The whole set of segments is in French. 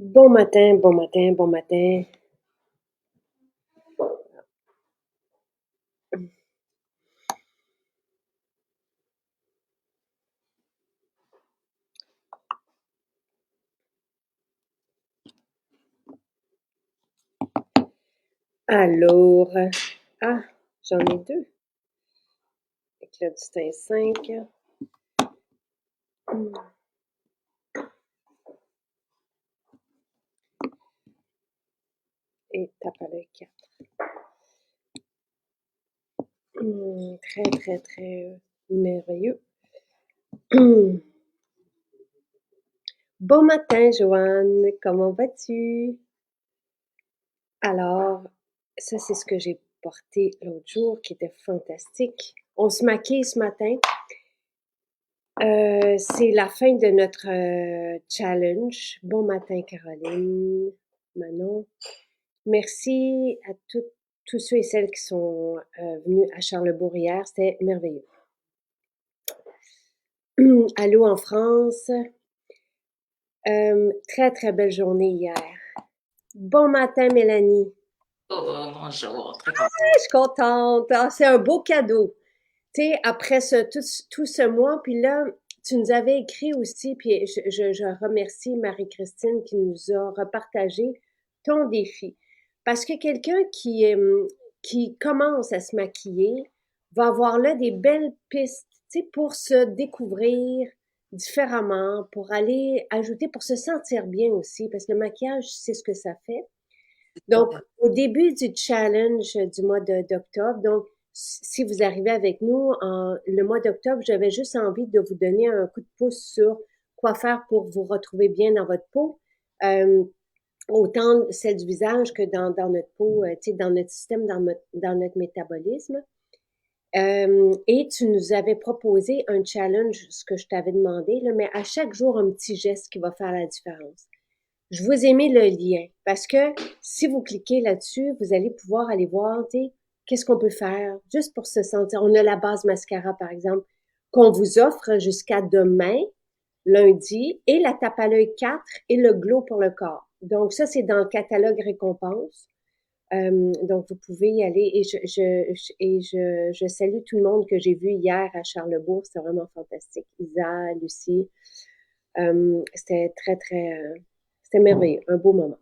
Bon matin, bon matin, bon matin. Alors, ah, j'en ai deux. Éclat du teint 5 et tape à l'œil 4. Très, très, très merveilleux. Bon matin, Joanne. Comment vas-tu? Alors, ça, c'est ce que j'ai porté l'autre jour qui était fantastique. On se maquille ce matin. C'est la fin de notre challenge. Bon matin, Caroline, Manon. Merci à tous ceux et celles qui sont venus à Charlesbourg hier. C'était merveilleux. Allô en France. Très, très belle journée hier. Bon matin, Mélanie. Oh, bonjour, très Ah, je suis contente. Ah, c'est un beau cadeau. Tu sais, après tout ce mois, puis là, tu nous avais écrit aussi, puis je remercie Marie-Christine qui nous a repartagé ton défi. Parce que quelqu'un qui commence à se maquiller va avoir là des belles pistes, tu sais, pour se découvrir différemment, pour aller ajouter, pour se sentir bien aussi, parce que le maquillage, c'est ce que ça fait. Donc, bien. au début du challenge du mois d'octobre, donc, si vous arrivez avec nous le mois d'octobre, j'avais juste envie de vous donner un coup de pouce sur quoi faire pour vous retrouver bien dans votre peau, euh, autant celle du visage que dans notre peau, tu sais, dans notre système, dans notre métabolisme. Et tu nous avais proposé un challenge, ce que je t'avais demandé, là, mais à chaque jour, un petit geste qui va faire la différence. Je vous ai mis le lien parce que si vous cliquez là-dessus, vous allez pouvoir aller voir, tu sais, qu'est-ce qu'on peut faire juste pour se sentir. On a la base mascara, par exemple, qu'on vous offre jusqu'à demain, lundi, et la tape à l'œil 4 et le glow pour le corps. Donc, ça, c'est dans le catalogue récompense. Donc, vous pouvez y aller et je salue tout le monde que j'ai vu hier à Charlesbourg. C'était vraiment fantastique. Isa, Lucie, c'était très, très, c'était merveilleux, un beau moment.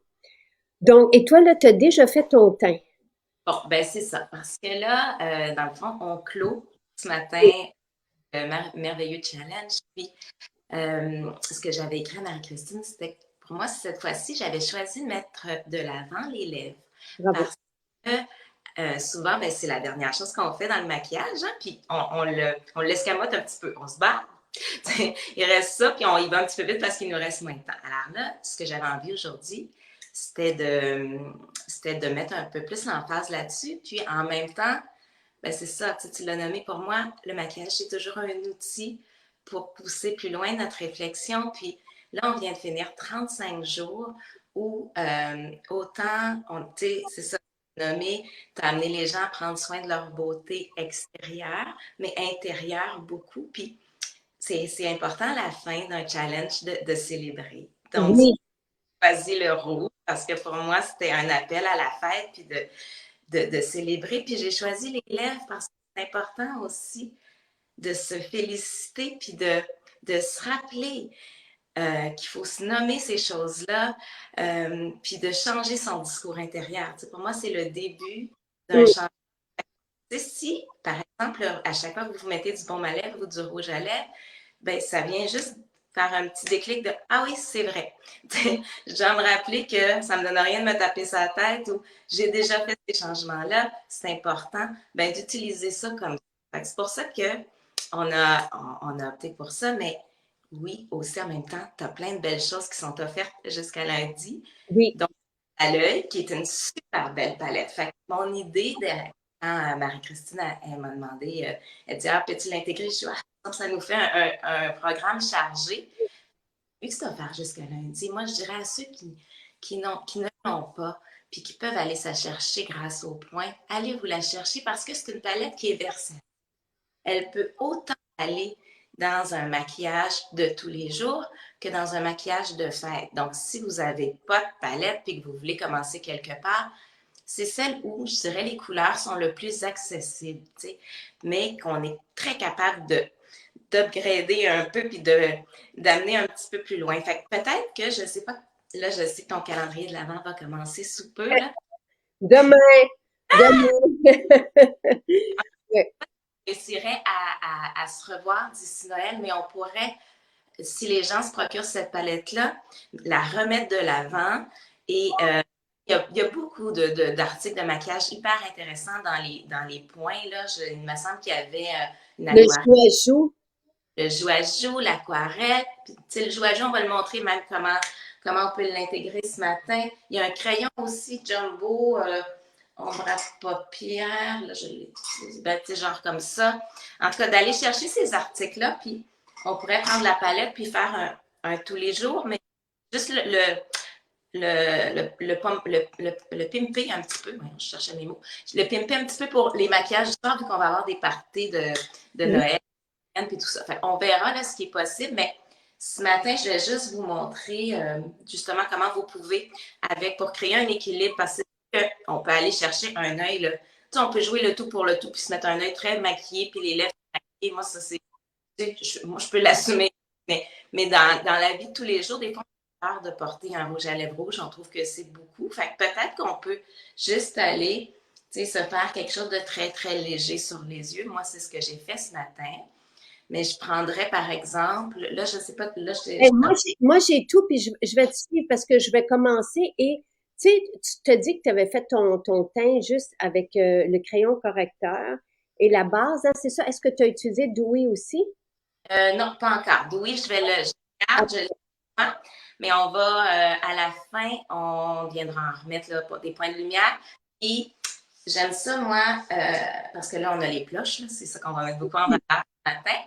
Donc, et toi, là, tu as déjà fait ton teint. Bon, ben c'est ça, parce que là, dans le fond, on clôt ce matin Oui, le merveilleux challenge. Puis, ce que j'avais écrit à Marie-Christine, c'était que pour moi, cette fois-ci, j'avais choisi de mettre de l'avant les lèvres. bravo. Parce que souvent, ben, c'est la dernière chose qu'on fait dans le maquillage, hein, puis on l'escamote un petit peu, on se bat. Il reste ça, puis on y va un petit peu vite parce qu'il nous reste moins de temps. Alors là, ce que j'avais envie aujourd'hui, c'était de, c'était de mettre un peu plus l'emphase là-dessus. Puis en même temps, ben c'est ça, tu l'as nommé pour moi, le maquillage, c'est toujours un outil pour pousser plus loin notre réflexion. Puis là, on vient de finir 35 jours où autant, c'est ça, nommé, tu as amené les gens à prendre soin de leur beauté extérieure, mais intérieure beaucoup. Puis c'est important à la fin d'un challenge de célébrer. Donc, Oui, j'ai choisi le rouge parce que pour moi, c'était un appel à la fête puis de célébrer. Puis j'ai choisi les lèvres parce que c'est important aussi de se féliciter puis de se rappeler qu'il faut se nommer ces choses-là puis de changer son discours intérieur. Tu sais, pour moi, c'est le début d'un mm, changement. Tu sais, si, par exemple, à chaque fois que vous vous mettez du baume à lèvres ou du rouge à lèvres, ben, ça vient juste faire un petit déclic de ah oui, c'est vrai. Je dois me rappeler que ça ne me donne rien de me taper sa tête ou j'ai déjà fait ces changements-là. C'est important ben, d'utiliser ça comme ça. C'est pour ça que on a opté pour ça, mais oui, aussi en même temps, tu as plein de belles choses qui sont offertes jusqu'à lundi. oui, Donc, à l'œil, qui est une super belle palette. Fait que mon idée, quand Marie-Christine elle m'a demandé, elle dit ah, peux-tu l'intégrer? Je dis ah, ça nous fait un programme chargé. Vu que ça va faire jusqu'à lundi, moi, je dirais à ceux qui ne l'ont pas, puis qui peuvent aller la chercher grâce au point, allez vous la chercher parce que c'est une palette qui est versatile. Elle peut autant aller dans un maquillage de tous les jours que dans un maquillage de fête. Donc, si vous n'avez pas de palette et que vous voulez commencer quelque part, c'est celle où, je dirais, les couleurs sont le plus accessibles, tu sais, mais qu'on est très capable d'upgrader un peu puis d'amener un petit peu plus loin. Fait que peut-être que, je sais pas, là, je sais que ton calendrier de l'Avent va commencer sous peu, là. Demain, demain. Ouais. On réussirait à se revoir d'ici Noël, mais on pourrait, si les gens se procurent cette palette-là, la remettre de l'avant. Et il y a beaucoup d'articles de maquillage hyper intéressants dans les points. Là. Il me semble qu'il y avait une Le aquarelle, jour à jour. le joujou, l'aquarelle. Puis, le joujou, on va le montrer même comment on peut l'intégrer ce matin. Il y a un crayon aussi, Jumbo, ombre à paupières. Là, je l'ai ben, genre comme ça. En tout cas, d'aller chercher ces articles-là, puis on pourrait prendre la palette puis faire un tous les jours, mais juste le pimper un petit peu. Ouais, je cherchais mes mots. Le pimper un petit peu pour les maquillages du soir, vu qu'on va avoir des parties de Mhm. Noël puis tout ça. Fait, on verra là, ce qui est possible, mais ce matin, je vais juste vous montrer justement comment vous pouvez, pour créer un équilibre, parce qu'on peut aller chercher un œil. Là. Tu sais, on peut jouer le tout pour le tout, puis se mettre un œil très maquillé, puis les lèvres maquillées. Moi, ça, c'est. Moi, je peux l'assumer. Mais dans la vie de tous les jours, des fois, on a peur de porter un rouge à lèvres rouge. On trouve que c'est beaucoup. Fait que peut-être qu'on peut juste aller se faire quelque chose de très, très léger sur les yeux. Moi, c'est ce que j'ai fait ce matin. Mais je prendrais, par exemple, là, je sais pas, là, Et moi, j'ai tout, puis je vais te suivre parce que je vais commencer et tu sais, tu te dis que tu avais fait ton teint juste avec le crayon correcteur et la base, hein, c'est ça. Est-ce que tu as utilisé Dewey aussi? non, pas encore. Oui, je Ah, garde, je l'ai pas, mais on va, à la fin, on viendra en remettre là, des points de lumière. Et j'aime ça, moi, parce que là, on a les cloches, c'est ça qu'on va mettre beaucoup en valeur ce matin.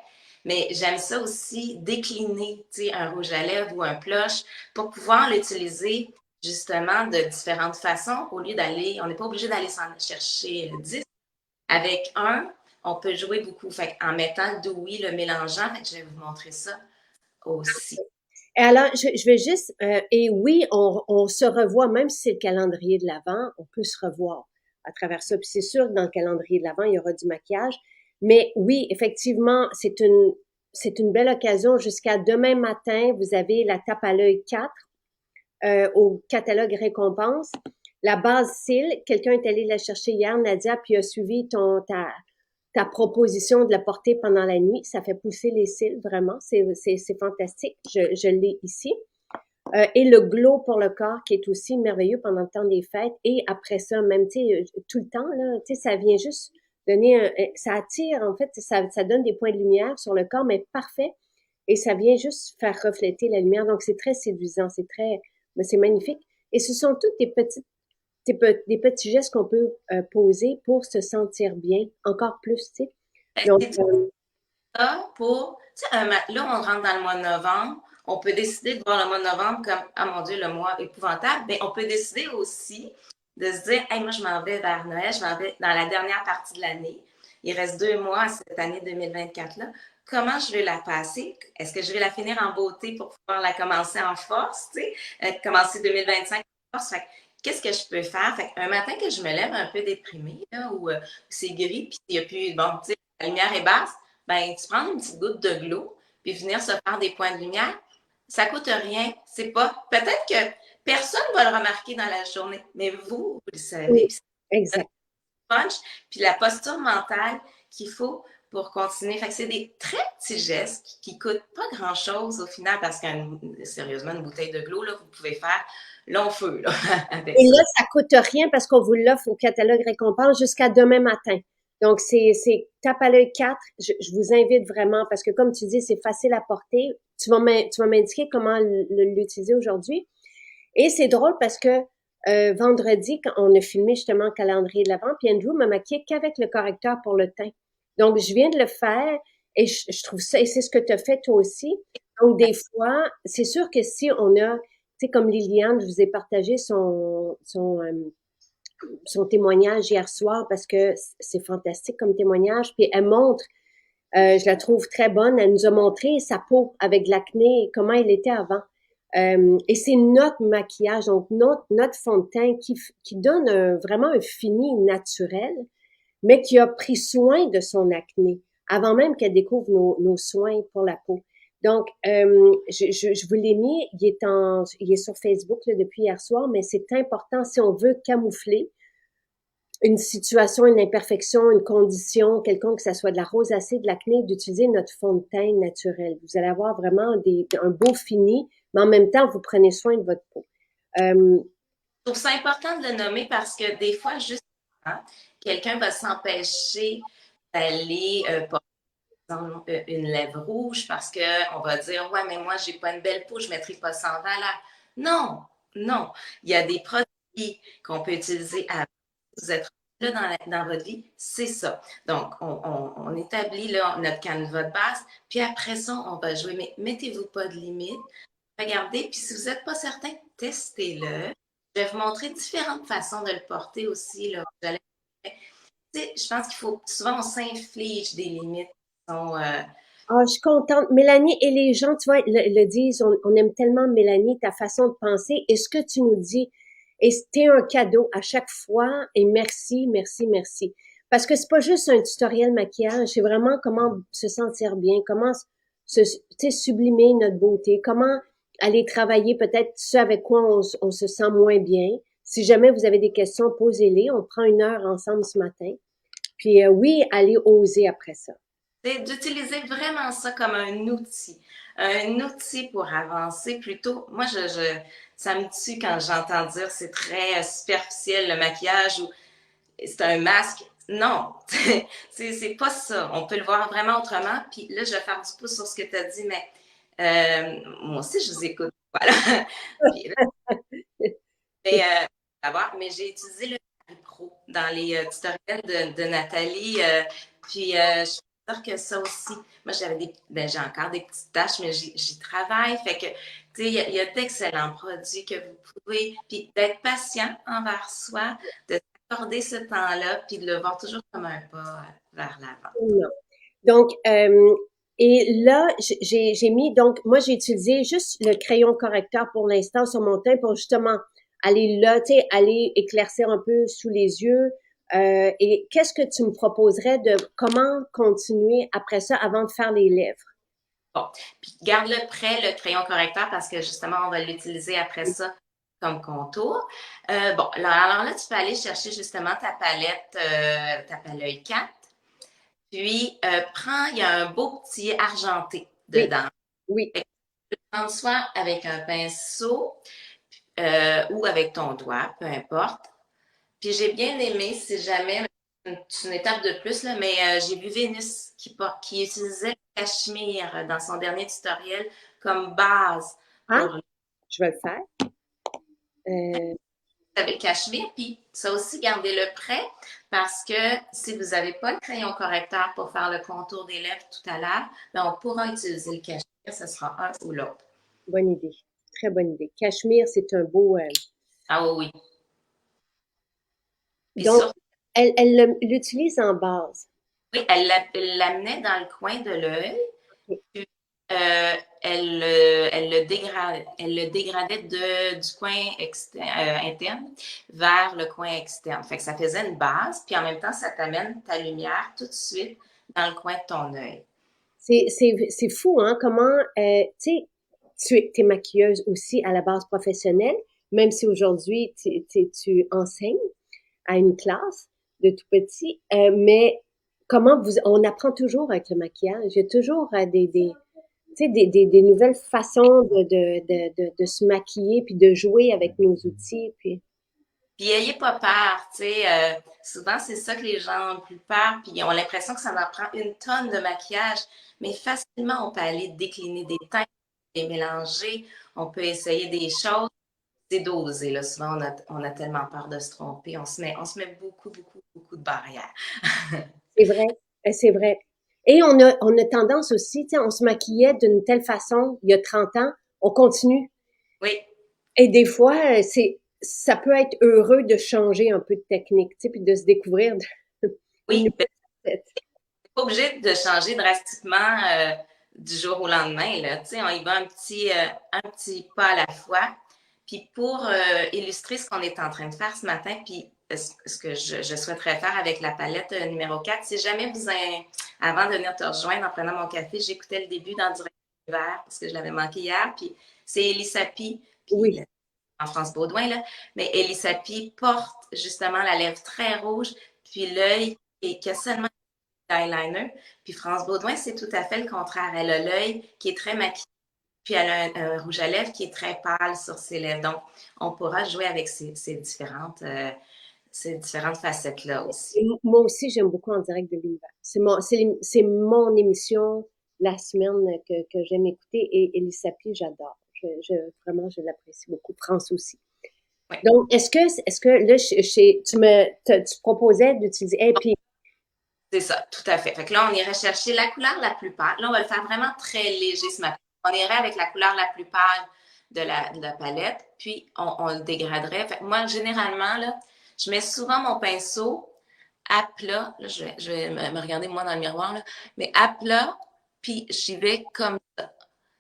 Mais j'aime ça aussi décliner, tu sais, un rouge à lèvres ou un blush pour pouvoir l'utiliser justement de différentes façons au lieu d'aller, on n'est pas obligé d'aller s'en chercher 10. Avec on peut jouer beaucoup. Fait en mettant le Dewey, le mélangeant, fait que je vais vous montrer ça aussi. et alors, je vais juste, et oui, on se revoit, même si c'est le calendrier de l'Avent, on peut se revoir à travers ça. Puis c'est sûr que dans le calendrier de l'Avent, il y aura du maquillage. Mais oui, effectivement, c'est une belle occasion. Jusqu'à demain matin, vous avez la tape à l'œil 4 au catalogue récompense. La base cils, quelqu'un est allé la chercher hier, Nadia, puis a suivi ta proposition de la porter pendant la nuit. Ça fait pousser les cils, vraiment. C'est fantastique. Je l'ai ici. Et le glow pour le corps qui est aussi merveilleux pendant le temps des fêtes. Et après ça, même, tu sais, tout le temps, là, tu sais, ça vient juste donner ça attire, en fait, ça donne des points de lumière sur le corps, mais parfait. Et ça vient juste faire refléter la lumière. Donc, c'est très séduisant. Mais c'est magnifique. Et ce sont toutes des petits gestes qu'on peut poser pour se sentir bien encore plus, tu sais. Donc, C'est ça pour, tu sais, là, on rentre dans le mois de novembre. On peut décider de voir le mois de novembre comme, ah mon Dieu, le mois épouvantable. Mais on peut décider aussi de se dire, hey, moi, je m'en vais vers Noël, je m'en vais dans la dernière partie de l'année. Il reste 2 mois à cette année 2024-là. Comment je vais la passer? Est-ce que je vais la finir en beauté pour pouvoir la commencer en force, tu sais, commencer 2025 en force? Fait que, qu'est-ce que je peux faire? Fait un matin que je me lève un peu déprimée, là, où c'est gris, puis il n'y a plus, bon, tu sais, la lumière est basse, ben, tu prends une petite goutte de glow, puis venir se faire des points de lumière, ça coûte rien. C'est pas, peut-être que personne va le remarquer dans la journée, mais vous le savez, oui, puis c'est exact. le punch, puis la posture mentale qu'il faut pour continuer. Fait que c'est des très petits gestes qui coûtent pas grand-chose au final, parce que sérieusement, une bouteille de glow, là, vous pouvez faire long feu, là, avec Et ça. là, ça coûte rien parce qu'on vous l'offre au catalogue récompense jusqu'à demain matin. Donc, c'est tape à l'œil 4. Je vous invite vraiment parce que comme tu dis, c'est facile à porter. Tu vas m'indiquer comment l'utiliser aujourd'hui. Et c'est drôle parce que vendredi, quand on a filmé justement le calendrier de l'Avent, puis Andrew m'a maquillé qu'avec le correcteur pour le teint. Donc, je viens de le faire et je trouve ça, et c'est ce que tu as fait toi aussi. Donc, des fois, c'est sûr que si on a, tu sais, comme Liliane, je vous ai partagé son témoignage hier soir parce que c'est fantastique comme témoignage. Puis elle montre Je la trouve très bonne. Elle nous a montré sa peau avec de l'acné, comment elle était avant. Et c'est notre maquillage, donc notre fond de teint qui donne vraiment un fini naturel, mais qui a pris soin de son acné avant même qu'elle découvre nos soins pour la peau. Donc, je vous l'ai mis, il est sur Facebook là, depuis hier soir, mais c'est important si on veut camoufler une situation, une imperfection, une condition quelconque, que ça soit de la rosacée, de l'acné, d'utiliser notre fond de teint naturel. Vous allez avoir vraiment un beau fini, mais en même temps, vous prenez soin de votre peau. Je trouve ça important de le nommer parce que des fois, justement, quelqu'un va s'empêcher d'aller porter une lèvre rouge parce qu'on va dire ouais, mais moi, j'ai pas une belle peau, je ne mettrai pas ça en valeur. Non, non. Il y a des produits qu'on peut utiliser avant. Vous êtes là dans votre vie, c'est ça. Donc, on établit là, notre canevas de base, puis après ça, on va jouer. Mais mettez-vous pas de limite. Regardez, puis si vous n'êtes pas certain, testez-le. Je vais vous montrer différentes façons de le porter aussi. Là. Je pense qu'il faut, souvent, on s'inflige des limites qui sont. Ah, je suis contente. Mélanie et les gens, tu vois, le disent, on aime tellement Mélanie, ta façon de penser et ce que tu nous dis. Et c'était un cadeau à chaque fois et merci, merci, merci. Parce que c'est pas juste un tutoriel maquillage, c'est vraiment comment se sentir bien, comment se, tu sais, sublimer notre beauté, comment aller travailler peut-être ce avec quoi on se sent moins bien. Si jamais vous avez des questions, posez-les. On prend une heure ensemble ce matin. Puis oui, allez oser après ça. C'est d'utiliser vraiment ça comme un outil pour avancer plutôt. Moi, ça me tue quand j'entends dire c'est très superficiel le maquillage ou c'est un masque. Non, c'est pas ça. On peut le voir vraiment autrement. Puis là, je vais faire du pouce sur ce que tu as dit, mais moi aussi, je vous écoute. Voilà. Puis, mais j'ai utilisé le Pro dans les tutoriels de Nathalie. Puis je peux dire que ça aussi, moi j'ai encore des petites tâches, mais j'y travaille. Fait que, tu sais, il y a d'excellents produits que vous pouvez, puis d'être patient envers soi, de s'accorder ce temps-là, puis de le voir toujours comme un pas vers l'avant. Non. Donc, et là, j'ai mis, donc, moi, j'ai utilisé juste le crayon correcteur pour l'instant sur mon teint pour justement aller là, tu sais, aller éclaircir un peu sous les yeux. Et qu'est-ce que tu me proposerais de comment continuer après ça avant de faire les lèvres? Bon, puis garde-le prêt, le crayon correcteur, parce que justement, on va l'utiliser après ça comme contour. Bon, alors là, tu peux aller chercher justement ta palette 4. Puis, il y a un beau petit argenté Oui, dedans. oui. Fait que tu peux prendre soit avec un pinceau ou avec ton doigt, peu importe. Puis j'ai bien aimé, si jamais, c'est une étape de plus, là, mais j'ai vu Vénus qui utilisait le cachemire dans son dernier tutoriel comme base Ah, pour je vais le faire. Euh, avec le cachemire. Puis ça aussi, gardez-le prêt parce que si vous n'avez pas le crayon correcteur pour faire le contour des lèvres tout à l'heure, ben, on pourra utiliser le cachemire, ce sera un ou l'autre. bonne idée. Très bonne idée. Cachemire, c'est un beau. Ah oui, oui. Puis Donc, surtout, elle l'utilise en base. oui, elle l'amenait dans le coin de l'œil. OK. Puis, elle le dégradait du coin interne vers le coin externe. Fait que ça faisait une base, puis en même temps, ça t'amène ta lumière tout de suite dans le coin de ton œil. C'est fou, hein, comment, tu sais, tu es maquilleuse aussi à la base professionnelle, même si aujourd'hui tu enseignes à une classe de tout petit, mais on apprend toujours avec le maquillage. Il y a toujours tu sais, des nouvelles façons de se maquiller puis de jouer avec nos outils. Puis, Puis ayez pas peur, tu sais, souvent c'est ça que les gens ont plus peur, puis ils ont l'impression que ça en prend une tonne de maquillage, mais facilement on peut aller décliner des teintes, les mélanger, on peut essayer des choses, c'est dosé, là, souvent on a tellement peur de se tromper, on se met beaucoup, beaucoup, beaucoup de barrières. c'est vrai, c'est vrai. Et on a tendance aussi, tu sais, on se maquillait d'une telle façon il y a 30 ans, on continue. Oui, Et des fois, ça peut être heureux de changer un peu de technique, tu sais, puis de se découvrir une oui, nouvelle facette. pas obligé de changer drastiquement du jour au lendemain. Là. On y va un petit pas à la fois. Puis pour illustrer ce qu'on est en train de faire ce matin, puis ce que je souhaiterais faire avec la palette numéro 4, si jamais avant de venir te rejoindre en prenant mon café, j'écoutais le début dans Direct Vert parce que je l'avais manqué hier, puis c'est Elisapie, puis en France Baudouin, là, mais Elisapie porte justement la lèvre très rouge, puis l'œil qui a seulement eyeliner. Puis France Baudouin, c'est tout à fait le contraire. Elle a l'œil qui est très maquillé, puis elle a un rouge à lèvres qui est très pâle sur ses lèvres. Donc, on pourra jouer avec ces différentes facettes-là aussi. Et moi aussi, j'aime beaucoup En direct de l'univers. C'est mon émission la semaine que j'aime écouter et Elisapie, j'adore. Vraiment, je l'apprécie beaucoup. France aussi. Oui. Donc, est-ce que là, tu proposais d'utiliser, et puis c'est ça, tout à fait. Fait que là, on irait chercher la couleur la plus pâle. Là, on va le faire vraiment très léger ce matin. On irait avec la couleur la plus pâle de la palette, puis on le dégraderait. Fait que moi, généralement, là, je mets souvent mon pinceau à plat. Là, je vais me regarder moi dans le miroir, là, mais à plat, puis j'y vais comme ça.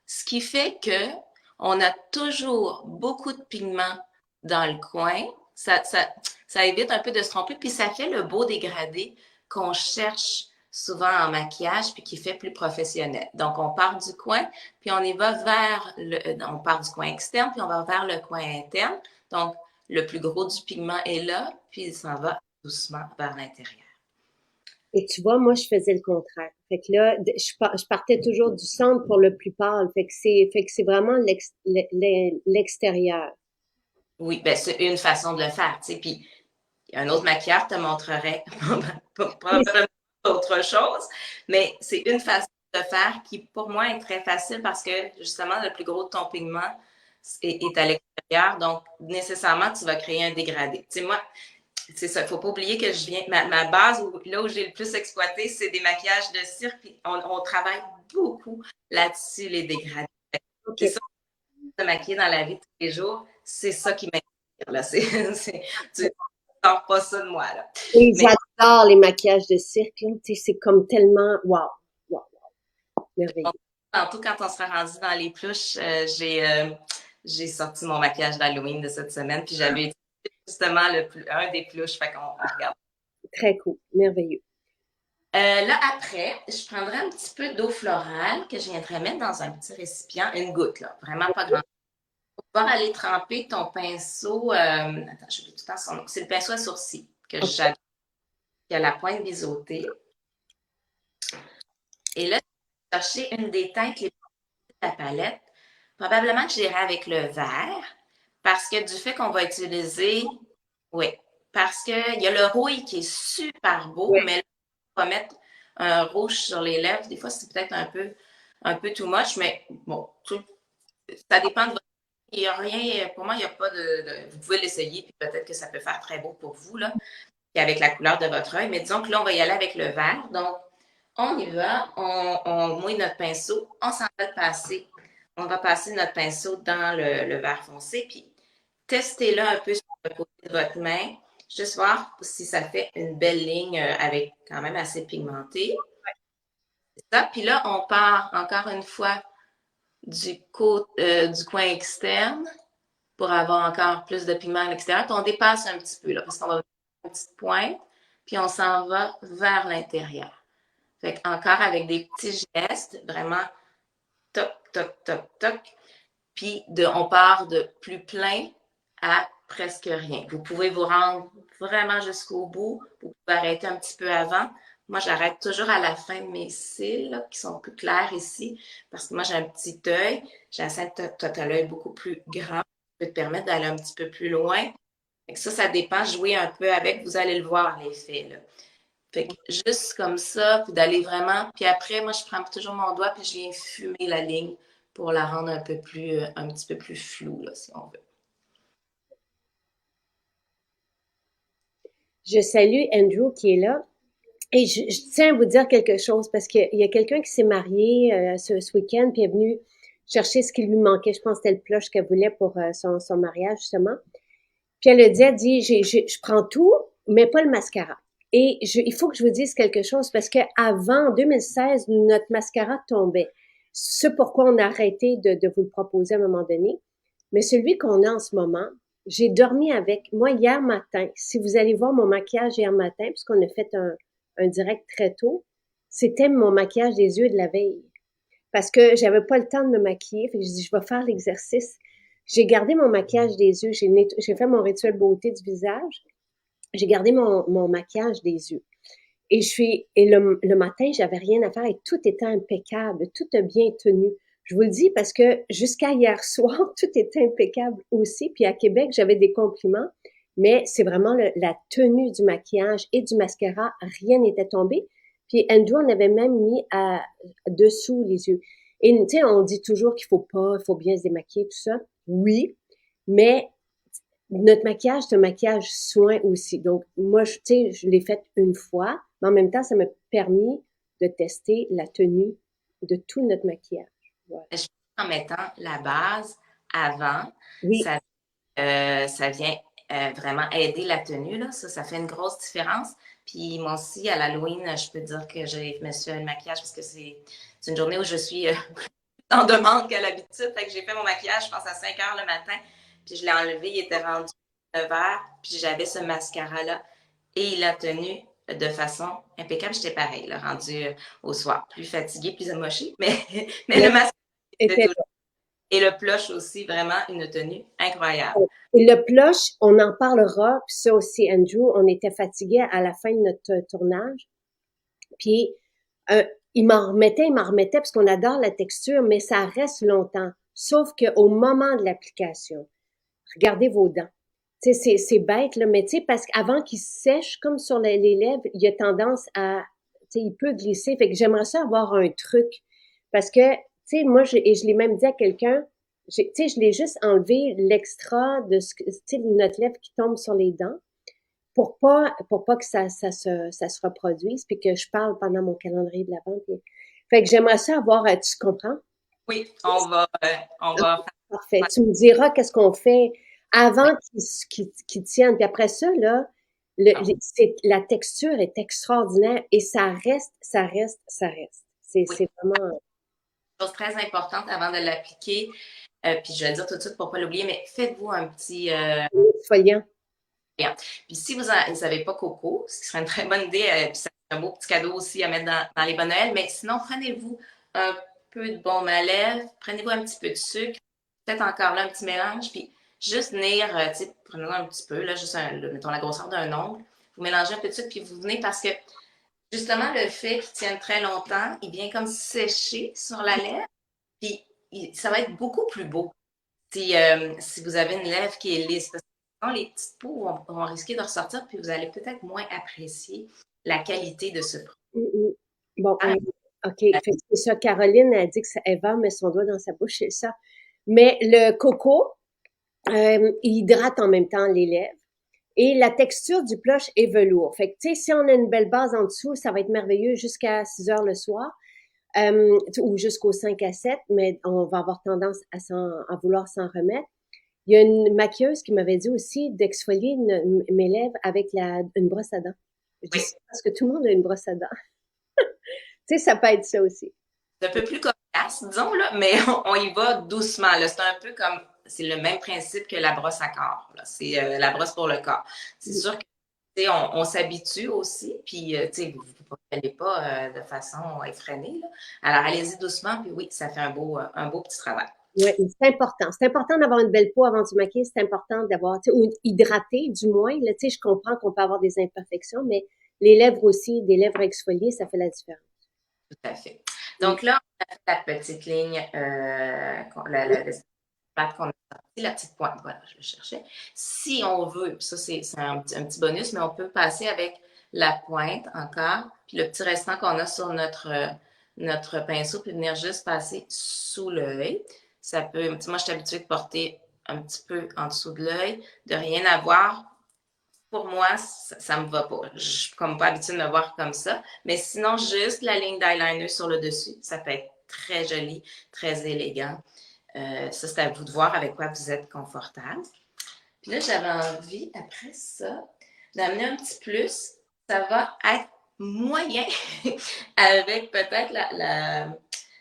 Ce qui fait que on a toujours beaucoup de pigments dans le coin. Ça évite un peu de se tromper, puis ça fait le beau dégradé qu'on cherche souvent en maquillage, puis qui fait plus professionnel. Donc, on part du coin, puis on y va on part du coin externe, puis on va vers le coin interne. Donc, le plus gros du pigment est là, puis il s'en va doucement vers l'intérieur. Et tu vois, moi, je faisais le contraire. Fait que là, je partais toujours du centre pour le plus pâle. Fait que c'est vraiment l'extérieur. Oui, ben c'est une façon de le faire, tu sais. Puis un autre maquilleur te montrerait probablement autre chose, mais c'est une façon de faire qui, pour moi, est très facile parce que, justement, le plus gros de ton pigment est à l'extérieur. Donc, nécessairement, tu vas créer un dégradé. Tu sais, moi, c'est ça. Il ne faut pas oublier que ma base, là où j'ai le plus exploité, c'est des maquillages de cire. Puis on travaille beaucoup là-dessus, les dégradés. Okay. C'est ça, de maquiller dans la vie de tous les jours. C'est ça qui m'inspire. Là. Tu ne sors pas ça de moi. Là. Oui, j'adore les maquillages de cirque. C'est comme tellement... Wow, wow, wow. Merveilleux. Tantôt, quand on sera rendu dans les pluches, j'ai sorti mon maquillage d'Halloween de cette semaine. Puis j'avais utilisé justement un des pluches. Fait qu'on regarde. Très cool. Merveilleux. Là, après, je prendrai un petit peu d'eau florale que je viendrai mettre dans un petit récipient, une goutte, là, vraiment pas grand. Pour pouvoir aller tremper ton pinceau. Attends, je oublie tout le temps son nom. C'est le pinceau à sourcils que j'adore, qui a la pointe biseautée. Et là, je vais chercher une des teintes les plus de la palette. Probablement que j'irai avec le vert, parce que du fait qu'on va utiliser. Oui, parce qu'il y a le rouille qui est super beau, mais là, on va mettre un rouge sur les lèvres. Des fois, c'est peut-être un peu too much, mais bon, ça dépend de votre. Il n'y a rien, pour moi, il n'y a pas vous pouvez l'essayer, puis peut-être que ça peut faire très beau pour vous, là, puis avec la couleur de votre œil. Mais disons que là, on va y aller avec le vert. Donc, on y va, on mouille notre pinceau, on s'en va le passer. On va passer notre pinceau dans le vert foncé, puis testez-le un peu sur le côté de votre main. Juste voir si ça fait une belle ligne avec quand même assez pigmenté. C'est ça. Puis là, on part encore une fois du coin externe pour avoir encore plus de pigment à l'extérieur. Puis on dépasse un petit peu là, parce qu'on va mettre une petite pointe, puis on s'en va vers l'intérieur. Fait encore avec des petits gestes, vraiment toc, toc, toc, toc. Puis on part de plus plein à presque rien. Vous pouvez vous rendre vraiment jusqu'au bout. Vous pouvez arrêter un petit peu avant. Moi, j'arrête toujours à la fin de mes cils, là, qui sont plus clairs ici, parce que moi, j'ai un petit œil. J'essaie de t'as l'œil beaucoup plus grand. Ça peut te permettre d'aller un petit peu plus loin. Fait que ça dépend. Jouer un peu avec, vous allez le voir, l'effet, là. Fait que juste comme ça, puis d'aller vraiment. Puis après, moi, je prends toujours mon doigt, puis je viens fumer la ligne pour la rendre un petit peu plus floue, là, si on veut. Je salue Andrew qui est là. Et je tiens à vous dire quelque chose parce qu'il y a quelqu'un qui s'est marié ce week-end puis est venu chercher ce qui lui manquait. Je pense que c'était le plush qu'elle voulait pour son mariage, justement. Puis elle a dit, je prends tout, mais pas le mascara. il faut que je vous dise quelque chose parce que avant, en 2016, notre mascara tombait. C'est pourquoi on a arrêté de vous le proposer à un moment donné. Mais celui qu'on a en ce moment, j'ai dormi avec. Moi, hier matin, si vous allez voir mon maquillage hier matin, puisqu'on a fait un direct très tôt, c'était mon maquillage des yeux de la veille. Parce que j'avais pas le temps de me maquiller. Fait que je dis, je vais faire l'exercice. J'ai gardé mon maquillage des yeux. J'ai fait mon rituel beauté du visage. J'ai gardé mon maquillage des yeux. Et le matin, j'avais rien à faire et tout était impeccable, tout a bien tenu. Je vous le dis parce que jusqu'à hier soir, tout était impeccable aussi. Puis à Québec, j'avais des compliments, mais c'est vraiment la tenue du maquillage et du mascara, rien n'était tombé. Puis Andrew en avait même mis dessous les yeux. Et tu sais, on dit toujours qu'il faut bien se démaquiller, tout ça. Oui, mais notre maquillage, c'est un maquillage soin aussi. Donc, moi, tu sais, je l'ai fait une fois, mais en même temps, ça m'a permis de tester la tenue de tout notre maquillage. Voilà. Je pense qu'en mettant la base avant, Oui, ça, ça vient vraiment aider la tenue, là. Ça fait une grosse différence. Puis moi aussi, à l'Halloween, je peux dire que je me suis fait le maquillage parce que c'est une journée où je suis en demande qu'à l'habitude. Fait que j'ai fait mon maquillage, je pense, à 5 heures le matin. Puis je l'ai enlevé, il était rendu 9 heures. Puis j'avais ce mascara-là. Et il a tenu de façon impeccable. J'étais pareil, là, rendu au soir. Plus fatiguée, plus amochée. Mais le mascara était était toujours. Et le plush aussi, vraiment une tenue incroyable. Et le plush, on en parlera, puis ça aussi, Andrew, on était fatigués à la fin de notre tournage. Puis euh, il m'en remettait parce qu'on adore la texture, mais ça reste longtemps. Sauf qu'au moment de l'application, regardez vos dents. Tu sais, c'est bête, là, mais tu sais, parce qu'avant qu'il sèche, comme sur les lèvres, il a tendance à, tu sais, il peut glisser. Fait que j'aimerais ça avoir un truc. Parce que, tu sais, moi, et je l'ai même dit à quelqu'un, tu sais, je l'ai juste enlevé l'extra de tu sais, notre lèvre qui tombe sur les dents pour pas que ça se reproduise puis que je parle pendant mon calendrier de l'Avent. Fait que j'aimerais ça avoir, tu comprends? Oui, on va Parfait. faire. Tu me diras qu'est-ce qu'on fait avant qu'il tienne. Puis après ça, là, la texture est extraordinaire et ça reste, ça reste, ça reste. Oui, C'est vraiment chose très importante avant de l'appliquer. Puis je vais le dire tout de suite pour ne pas l'oublier, mais faites-vous un petit exfoliant. bien. Puis si vous n'avez pas Coco, ce qui serait une très bonne idée, puis c'est un beau petit cadeau aussi à mettre dans les bonnes Noël, mais sinon, prenez-vous un peu de baume à lèvres, prenez-vous un petit peu de sucre, peut-être encore là un petit mélange, puis juste venir, tu sais, prenez-en un petit peu, là, juste mettons la grosseur d'un ongle, vous mélangez un peu de sucre, puis vous venez parce que justement, le fait qu'il tienne très longtemps, il vient comme sécher sur la lèvre, puis ça va être beaucoup plus beau si vous avez une lèvre qui est lisse. Parce que sinon, les petites peaux vont risquer de ressortir, puis vous allez peut-être moins apprécier la qualité de ce produit. Mm, mm. Bon, Ah, OK. Fait que c'est ça. Caroline a dit que elle va mettre son doigt dans sa bouche, c'est ça. Mais le coco, il hydrate en même temps les lèvres. Et la texture du plush est velours. Fait que, tu sais, si on a une belle base en dessous, ça va être merveilleux jusqu'à 6 heures le soir, ou jusqu'au 5 à 7, mais on va avoir tendance à vouloir s'en remettre. Il y a une maquilleuse qui m'avait dit aussi d'exfolier mes lèvres avec une brosse à dents. Je dis oui, ça parce que tout le monde a une brosse à dents. Tu sais, ça peut être ça aussi. c'est un peu plus cocasse, disons, là, mais on y va doucement. Là. C'est un peu comme, c'est le même principe que la brosse à corps. Là. C'est la brosse pour le corps. C'est sûr que on s'habitue aussi, puis vous n'allez pas de façon effrénée. Là. Alors allez-y doucement, puis oui, ça fait un beau petit travail. Oui, c'est important. C'est important d'avoir une belle peau avant de se maquiller. C'est important d'avoir, tu sais, ou hydraté, du moins. Là, tu sais, je comprends qu'on peut avoir des imperfections, mais les lèvres aussi, des lèvres exfoliées, ça fait la différence. Tout à fait. Mm. Donc là, on a fait la petite ligne, la patte qu'on a sortie, la petite pointe. Voilà, je le cherchais. Si on veut, ça c'est un petit bonus, mais on peut passer avec la pointe encore, puis le petit restant qu'on a sur notre pinceau, puis venir juste passer sous l'œil. Ça peut, moi je suis habituée de porter un petit peu en dessous de l'œil, de rien avoir. Pour moi, ça me va pas. Je suis comme pas habituée de me voir comme ça. Mais sinon, juste la ligne d'eyeliner sur le dessus, ça peut être très joli, très élégant. Ça, c'est à vous de voir avec quoi vous êtes confortable. Puis là, j'avais envie, après ça, d'amener un petit plus. ça va être moyen avec peut-être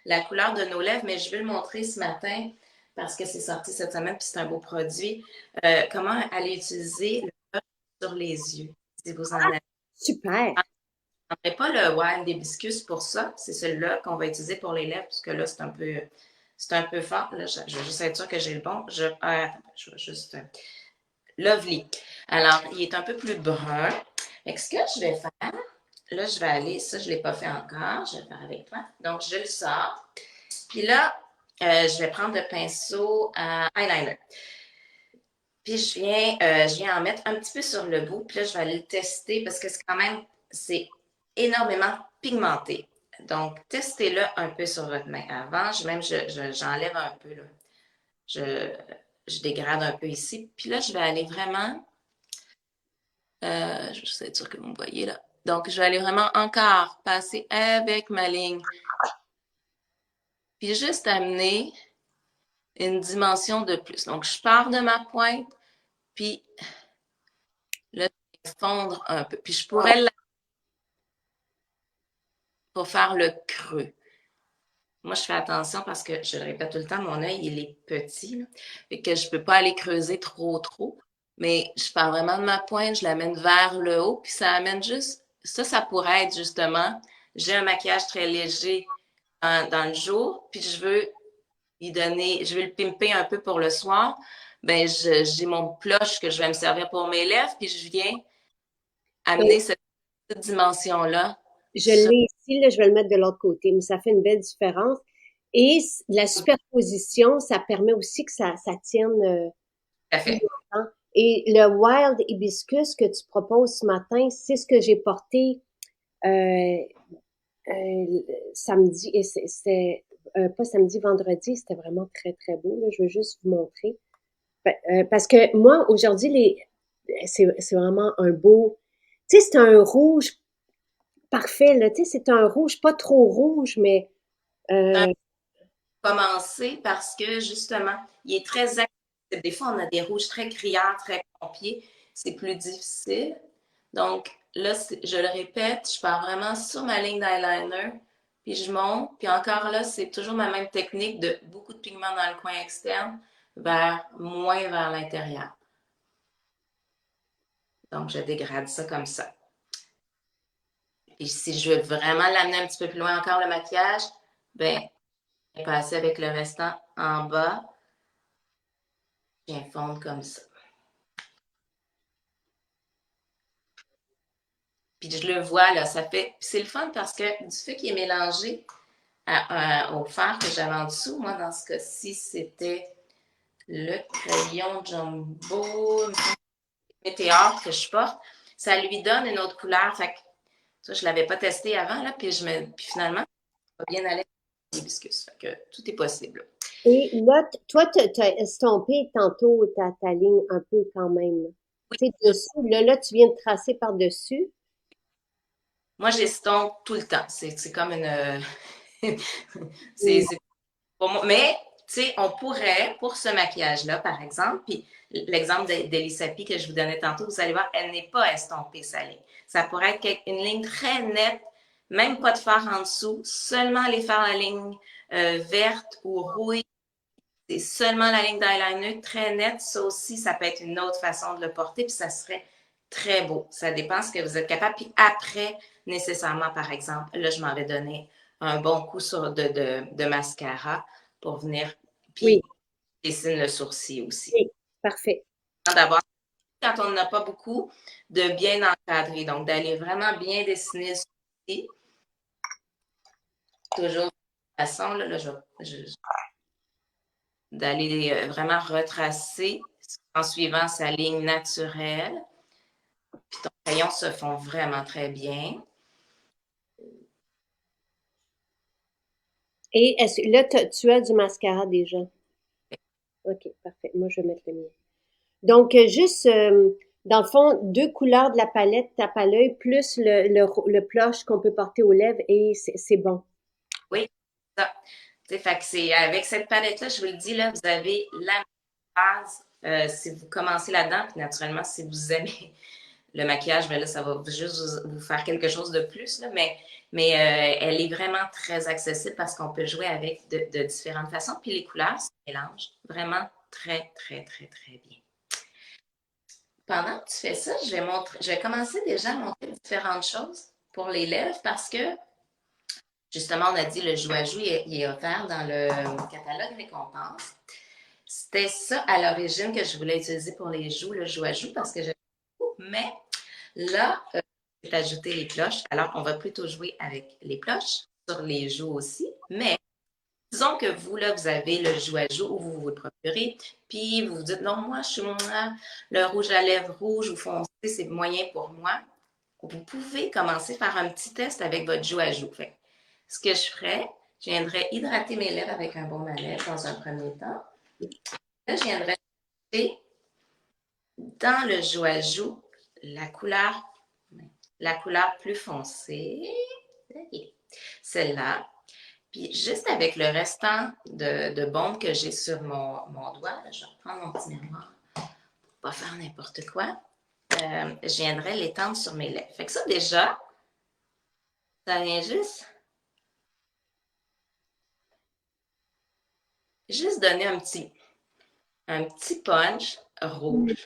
la couleur de nos lèvres, mais je vais le montrer ce matin parce que c'est sorti cette semaine puis c'est un beau produit. Comment aller utiliser le blush sur les yeux, si vous en avez. Super. Je ne prendrai pas le Wild Hibiscus pour ça. C'est celui-là qu'on va utiliser pour les lèvres, parce que là, c'est un peu fort. Là, je vais juste être sûre que j'ai le bon. Je vais juste. Lovely. Alors, il est un peu plus brun. Fait que ce que je vais faire, là, je vais aller, ça, je ne l'ai pas fait encore, je vais le faire avec toi. Donc, je le sors. Puis là, je vais prendre le pinceau à eyeliner. Puis je viens en mettre un petit peu sur le bout. Puis là, je vais aller le tester parce que c'est quand même, c'est énormément pigmenté. Donc, testez-le un peu sur votre main avant. J'enlève un peu, là. Je, je dégrade un peu ici. Puis là, je vais aller vraiment, je suis sûre que vous me voyez là. Donc, je vais aller vraiment encore passer avec ma ligne. Puis juste amener une dimension de plus. Donc, je pars de ma pointe, puis là, je vais fondre un peu. Puis je pourrais pour faire le creux. Moi, je fais attention parce que, je le répète tout le temps, mon œil, il est petit, là, et que je ne peux pas aller creuser trop. Mais je pars vraiment de ma pointe, je l'amène vers le haut, puis ça amène juste, ça pourrait être justement, j'ai un maquillage très léger dans le jour, puis je veux le pimper un peu pour le soir. Ben, j'ai mon blush que je vais me servir pour mes lèvres, puis je viens amener Donc, cette petite dimension-là je sur l'ai ici, là, je vais le mettre de l'autre côté, mais ça fait une belle différence. Et la superposition, ça permet aussi que ça tienne tout à plus fait. longtemps. Et le Wild Hibiscus que tu proposes ce matin, c'est ce que j'ai porté euh, samedi, et c'était pas samedi, vendredi, c'était vraiment très, très beau. Là. Je veux juste vous montrer. Parce que moi, aujourd'hui, c'est vraiment un beau. Tu sais, c'est un rouge parfait, là. Tu sais, c'est un rouge, pas trop rouge, mais euh, Commencer parce que justement, il est très accessible. Des fois, on a des rouges très criards, très pompiers. C'est plus difficile. Donc là, je le répète, je pars vraiment sur ma ligne d'eyeliner, puis je monte. Puis encore là, c'est toujours ma même technique de beaucoup de pigments dans le coin externe vers moins vers l'intérieur. Donc, je dégrade ça comme ça. Puis si je veux vraiment l'amener un petit peu plus loin encore le maquillage, ben, je vais passer avec le restant en bas. Je viens fondre comme ça. Puis je le vois, là, ça fait. Puis c'est le fun parce que du fait qu'il est mélangé au fer que j'avais en dessous, moi, dans ce cas-ci, c'était le crayon Jumbo Météor que je porte. Ça lui donne une autre couleur. Fait que ça, je ne l'avais pas testé avant, là, puis finalement, ça va bien aller avec l'hibiscus. Fait que tout est possible. et là, toi, tu as estompé tantôt ta ligne un peu quand même. Oui, Tu sais, dessous, là, tu viens de tracer par-dessus. moi, j'estompe tout le temps. C'est comme une. Mm. c'est pour moi. Mais, tu sais, on pourrait, pour ce maquillage-là, par exemple, puis l'exemple d'Elisapi que je vous donnais tantôt, vous allez voir, elle n'est pas estompée, sa ligne. Ça pourrait être une ligne très nette, même pas de fard en dessous, seulement aller faire la ligne verte ou rouille. C'est seulement la ligne d'eyeliner très nette. Ça aussi, ça peut être une autre façon de le porter, puis ça serait très beau. Ça dépend de ce que vous êtes capable. Puis après, nécessairement, par exemple, là, je m'en vais donner un bon coup de mascara pour venir, Oui, puis dessine le sourcil aussi. oui, parfait. D'abord, quand on n'a pas beaucoup, de bien encadrer. Donc, d'aller vraiment bien dessiner le sourcil. Toujours de toute façon, là d'aller vraiment retracer en suivant sa ligne naturelle. Puis ton crayon se fond vraiment très bien. Et là, tu as du mascara déjà. OK, parfait. Moi, je vais mettre le mien. Donc, juste, dans le fond, deux couleurs de la palette tape à l'œil, plus le plush qu'on peut porter aux lèvres et c'est bon. Oui, ça. Fait que c'est avec cette palette-là, je vous le dis, là, vous avez la base si vous commencez là-dedans, puis naturellement, si vous aimez le maquillage, mais là, ça va juste vous faire quelque chose de plus, là, mais elle est vraiment très accessible parce qu'on peut jouer avec de différentes façons. Puis les couleurs se mélangent vraiment très, très, très, très bien. Pendant que tu fais ça, je vais commencer déjà à montrer différentes choses pour les lèvres parce que, justement, on a dit le joue à joue, il est offert dans le catalogue récompense. C'était ça à l'origine que je voulais utiliser pour les joues, le joue à joue, parce que j'aime beaucoup. Mais là, je vais ajouter les cloches. Alors, on va plutôt jouer avec les cloches sur les joues aussi. Mais disons que vous, là, vous avez le joue à joue où vous vous le procurez, puis vous vous dites, non, moi, je suis le rouge à lèvres rouge ou foncé, c'est moyen pour moi. Vous pouvez commencer par un petit test avec votre joue à joue. Fait, ce que je ferais, je viendrais hydrater mes lèvres avec un baume à lèvres dans un premier temps. Là, je viendrais acheter dans le joue à joue la couleur plus foncée, celle-là. Puis juste avec le restant de baume que j'ai sur mon doigt, là, je vais reprendre mon petit miroir pour pas faire n'importe quoi. Je viendrai l'étendre sur mes lèvres. Fait que ça, déjà, ça vient juste donner un petit punch rouge.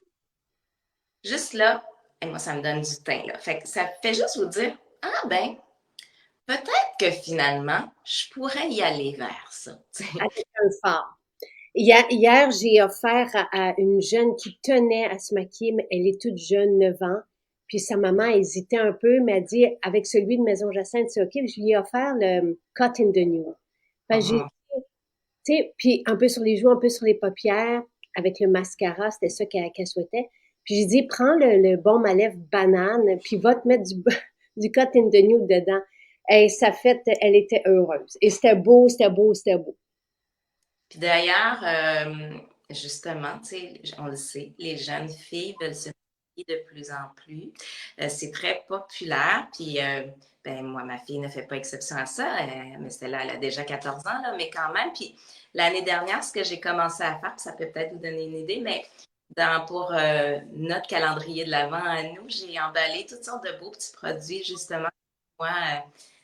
Juste là, et moi, ça me donne du teint, là. Fait que ça fait juste vous dire, ah ben, peut-être que finalement, je pourrais y aller vers ça. Avec un fard. Hier, j'ai offert à une jeune qui tenait à se maquiller, mais elle est toute jeune, 9 ans. Puis sa maman hésitait un peu, mais a dit, avec celui de Maison Jacinthe, c'est OK. Puis je lui ai offert le Cut in the Nude. Fait que j'ai, tu sais, puis un peu sur les joues, un peu sur les paupières, avec le mascara, c'était ça qu'elle souhaitait. Puis j'ai dit, prends le baume à lèvres banane, puis va te mettre du Cut in the Nude dedans. Et ça fait, elle était heureuse. Et c'était beau, c'était beau, c'était beau. Puis d'ailleurs, justement, tu sais, on le sait, les jeunes filles veulent se maquiller de plus en plus. C'est très populaire. Puis, ben, moi, ma fille ne fait pas exception à ça. Mais celle-là, elle a déjà 14 ans, là, mais quand même. Puis l'année dernière, ce que j'ai commencé à faire, puis ça peut peut-être vous donner une idée, mais pour notre calendrier de l'Avent à nous, j'ai emballé toutes sortes de beaux petits produits, justement, moi,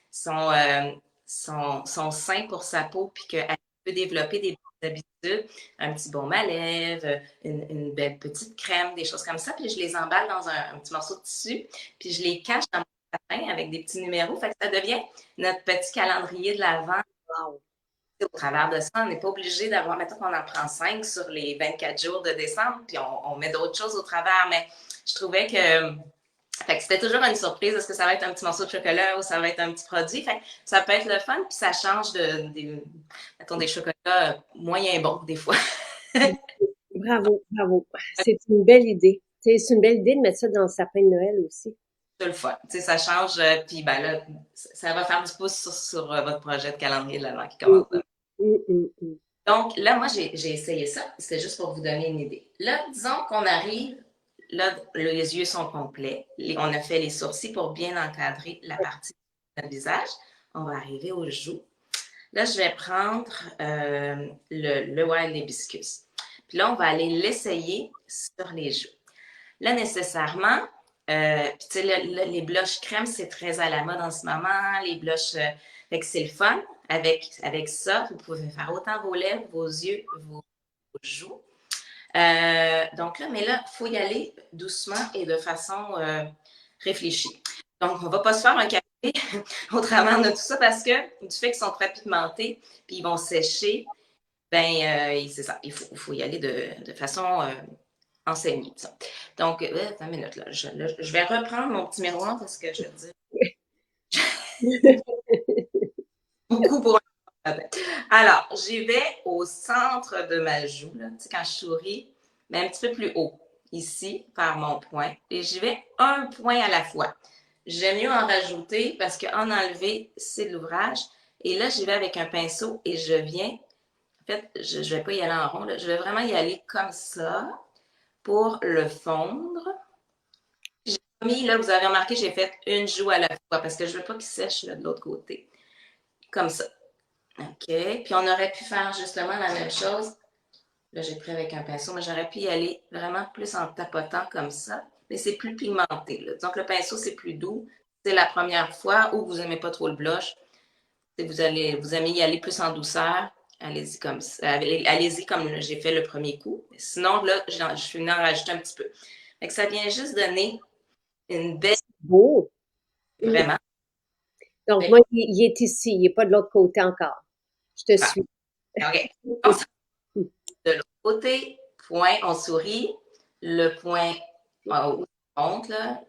sont, euh, sont sains pour sa peau, puis qu'elle peut développer des bonnes habitudes, un petit baume à lèvres, une belle petite crème, des choses comme ça, puis je les emballe dans un petit morceau de tissu, puis je les cache dans mon sapin avec des petits numéros, fait que ça devient notre petit calendrier de l'Avent. Wow. Au travers de ça, on n'est pas obligé d'avoir, mettons qu'on en prend 5 sur les 24 jours de décembre, puis on met d'autres choses au travers, mais je trouvais que fait que c'était toujours une surprise. Est-ce que ça va être un petit morceau de chocolat ou ça va être un petit produit? Fait que ça peut être le fun, puis ça change mettons, des chocolats moyens bons, des fois. Bravo, bravo. C'est une belle idée. C'est une belle idée de mettre ça dans le sapin de Noël aussi. C'est le fun. Tu sais, ça change, puis ben là, ça va faire du pouce sur votre projet de calendrier de l'Avent qui Mm, commence mm, demain. mm. Donc là, moi, j'ai essayé ça. C'était juste pour vous donner une idée. Là, disons qu'on arrive, là, les yeux sont complets. On a fait les sourcils pour bien encadrer la partie de notre visage. On va arriver aux joues. Là, je vais prendre le Wild Hibiscus. Puis là, on va aller l'essayer sur les joues. Là, nécessairement, puis tu sais, les blushs crème, c'est très à la mode en ce moment. Les blushs, fait que c'est le fun. Avec ça, vous pouvez faire autant vos lèvres, vos yeux, vos joues. Donc là, mais là, il faut y aller doucement et de façon réfléchie. Donc, on ne va pas se faire un café au travers de tout ça parce que du fait qu'ils sont très pigmentés puis ils vont sécher, ben c'est ça, il faut y aller de façon enseignée. Ça. Donc, attends une minute, là, je vais reprendre mon petit miroir parce que je veux dire beaucoup pour un matin. Alors, j'y vais au centre de ma joue, là, tu sais, quand je souris, mais un petit peu plus haut, ici, par mon point, et j'y vais un point à la fois. J'aime mieux en rajouter parce qu'en enlever, c'est de l'ouvrage. Et là, j'y vais avec un pinceau et je viens. En fait, je ne vais pas y aller en rond. Là. Je vais vraiment y aller comme ça pour le fondre. J'ai mis, là, vous avez remarqué, j'ai fait une joue à la fois parce que je ne veux pas qu'il sèche là, de l'autre côté. Comme ça. OK. Puis on aurait pu faire justement la même chose. Là, j'ai pris avec un pinceau, mais j'aurais pu y aller vraiment plus en tapotant comme ça. mais c'est plus pigmenté. Là. Donc, le pinceau, c'est plus doux. C'est la première fois où vous n'aimez pas trop le blush. Vous aimez y aller plus en douceur. Allez-y comme ça. Allez-y comme j'ai fait le premier coup. Sinon, là, je finis en rajouter un petit peu. Fait que ça vient juste donner une belle, Beau. vraiment. Donc, moi, il est ici, il n'est pas de l'autre côté encore. Je te suis. OK. On s'en va de l'autre côté. Point, on sourit. Le point où on monte, là.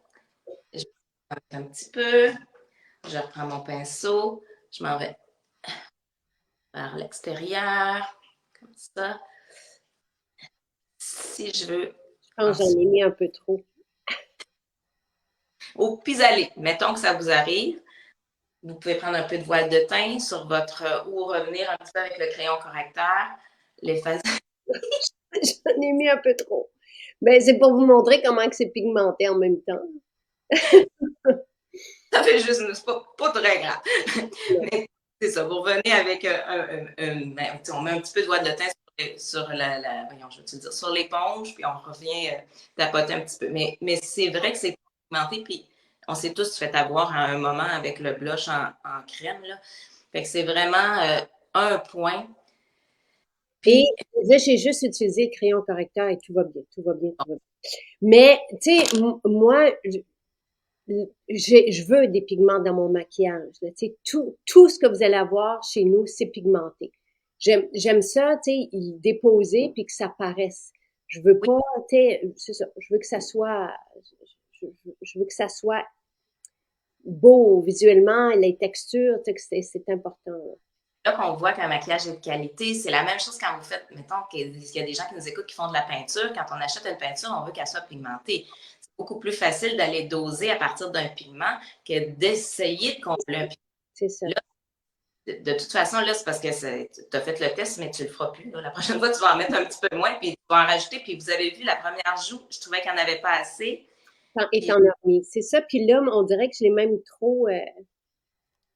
Je vais un petit peu. Je reprends mon pinceau. Je m'en vais vers l'extérieur. Comme ça. Si je veux. Je pense que j'en ai mis un peu trop. Au pis-aller, mettons que ça vous arrive. Vous pouvez prendre un peu de voile de teint sur votre ou revenir un petit peu avec le crayon correcteur, l'effacer. J'en ai mis un peu trop. Mais c'est pour vous montrer comment que c'est pigmenté en même temps. Ça fait juste, c'est pas très grave. Mais c'est ça, vous revenez avec on met un petit peu de voile de teint sur voyons, je veux te dire, sur l'éponge, puis on revient tapoter un petit peu. Mais c'est vrai que c'est pigmenté, puis on s'est tous fait avoir à un moment avec le blush en crème, là. Fait que c'est vraiment un point. Et Puis, là, j'ai juste utilisé le crayon correcteur et tout va bien, tout va bien, tout va bien. Mais, tu sais, moi, je veux des pigments dans mon maquillage. Tu sais, tout ce que vous allez avoir chez nous, c'est pigmenté. J'aime ça, tu sais, y déposer puis que ça paraisse. Je veux oui, pas, tu sais, c'est ça. Je veux que ça soit, je veux que ça soit beau visuellement, les textures, tu sais, que c'est important. là qu'on voit qu'un maquillage est de qualité, c'est la même chose quand vous faites, mettons qu'il y a des gens qui nous écoutent qui font de la peinture. Quand on achète une peinture, on veut qu'elle soit pigmentée. C'est beaucoup plus facile d'aller doser à partir d'un pigment que d'essayer de combler un pigment. C'est ça. Là, de toute façon, là, c'est parce que tu as fait le test, mais tu ne le feras plus. Là. La prochaine fois, tu vas en mettre un petit peu moins, puis tu vas en rajouter. Puis vous avez vu, la première joue, je trouvais qu'il n'y en avait pas assez. Et Puis, t'en as remis. C'est ça. Puis là, on dirait que je l'ai même trop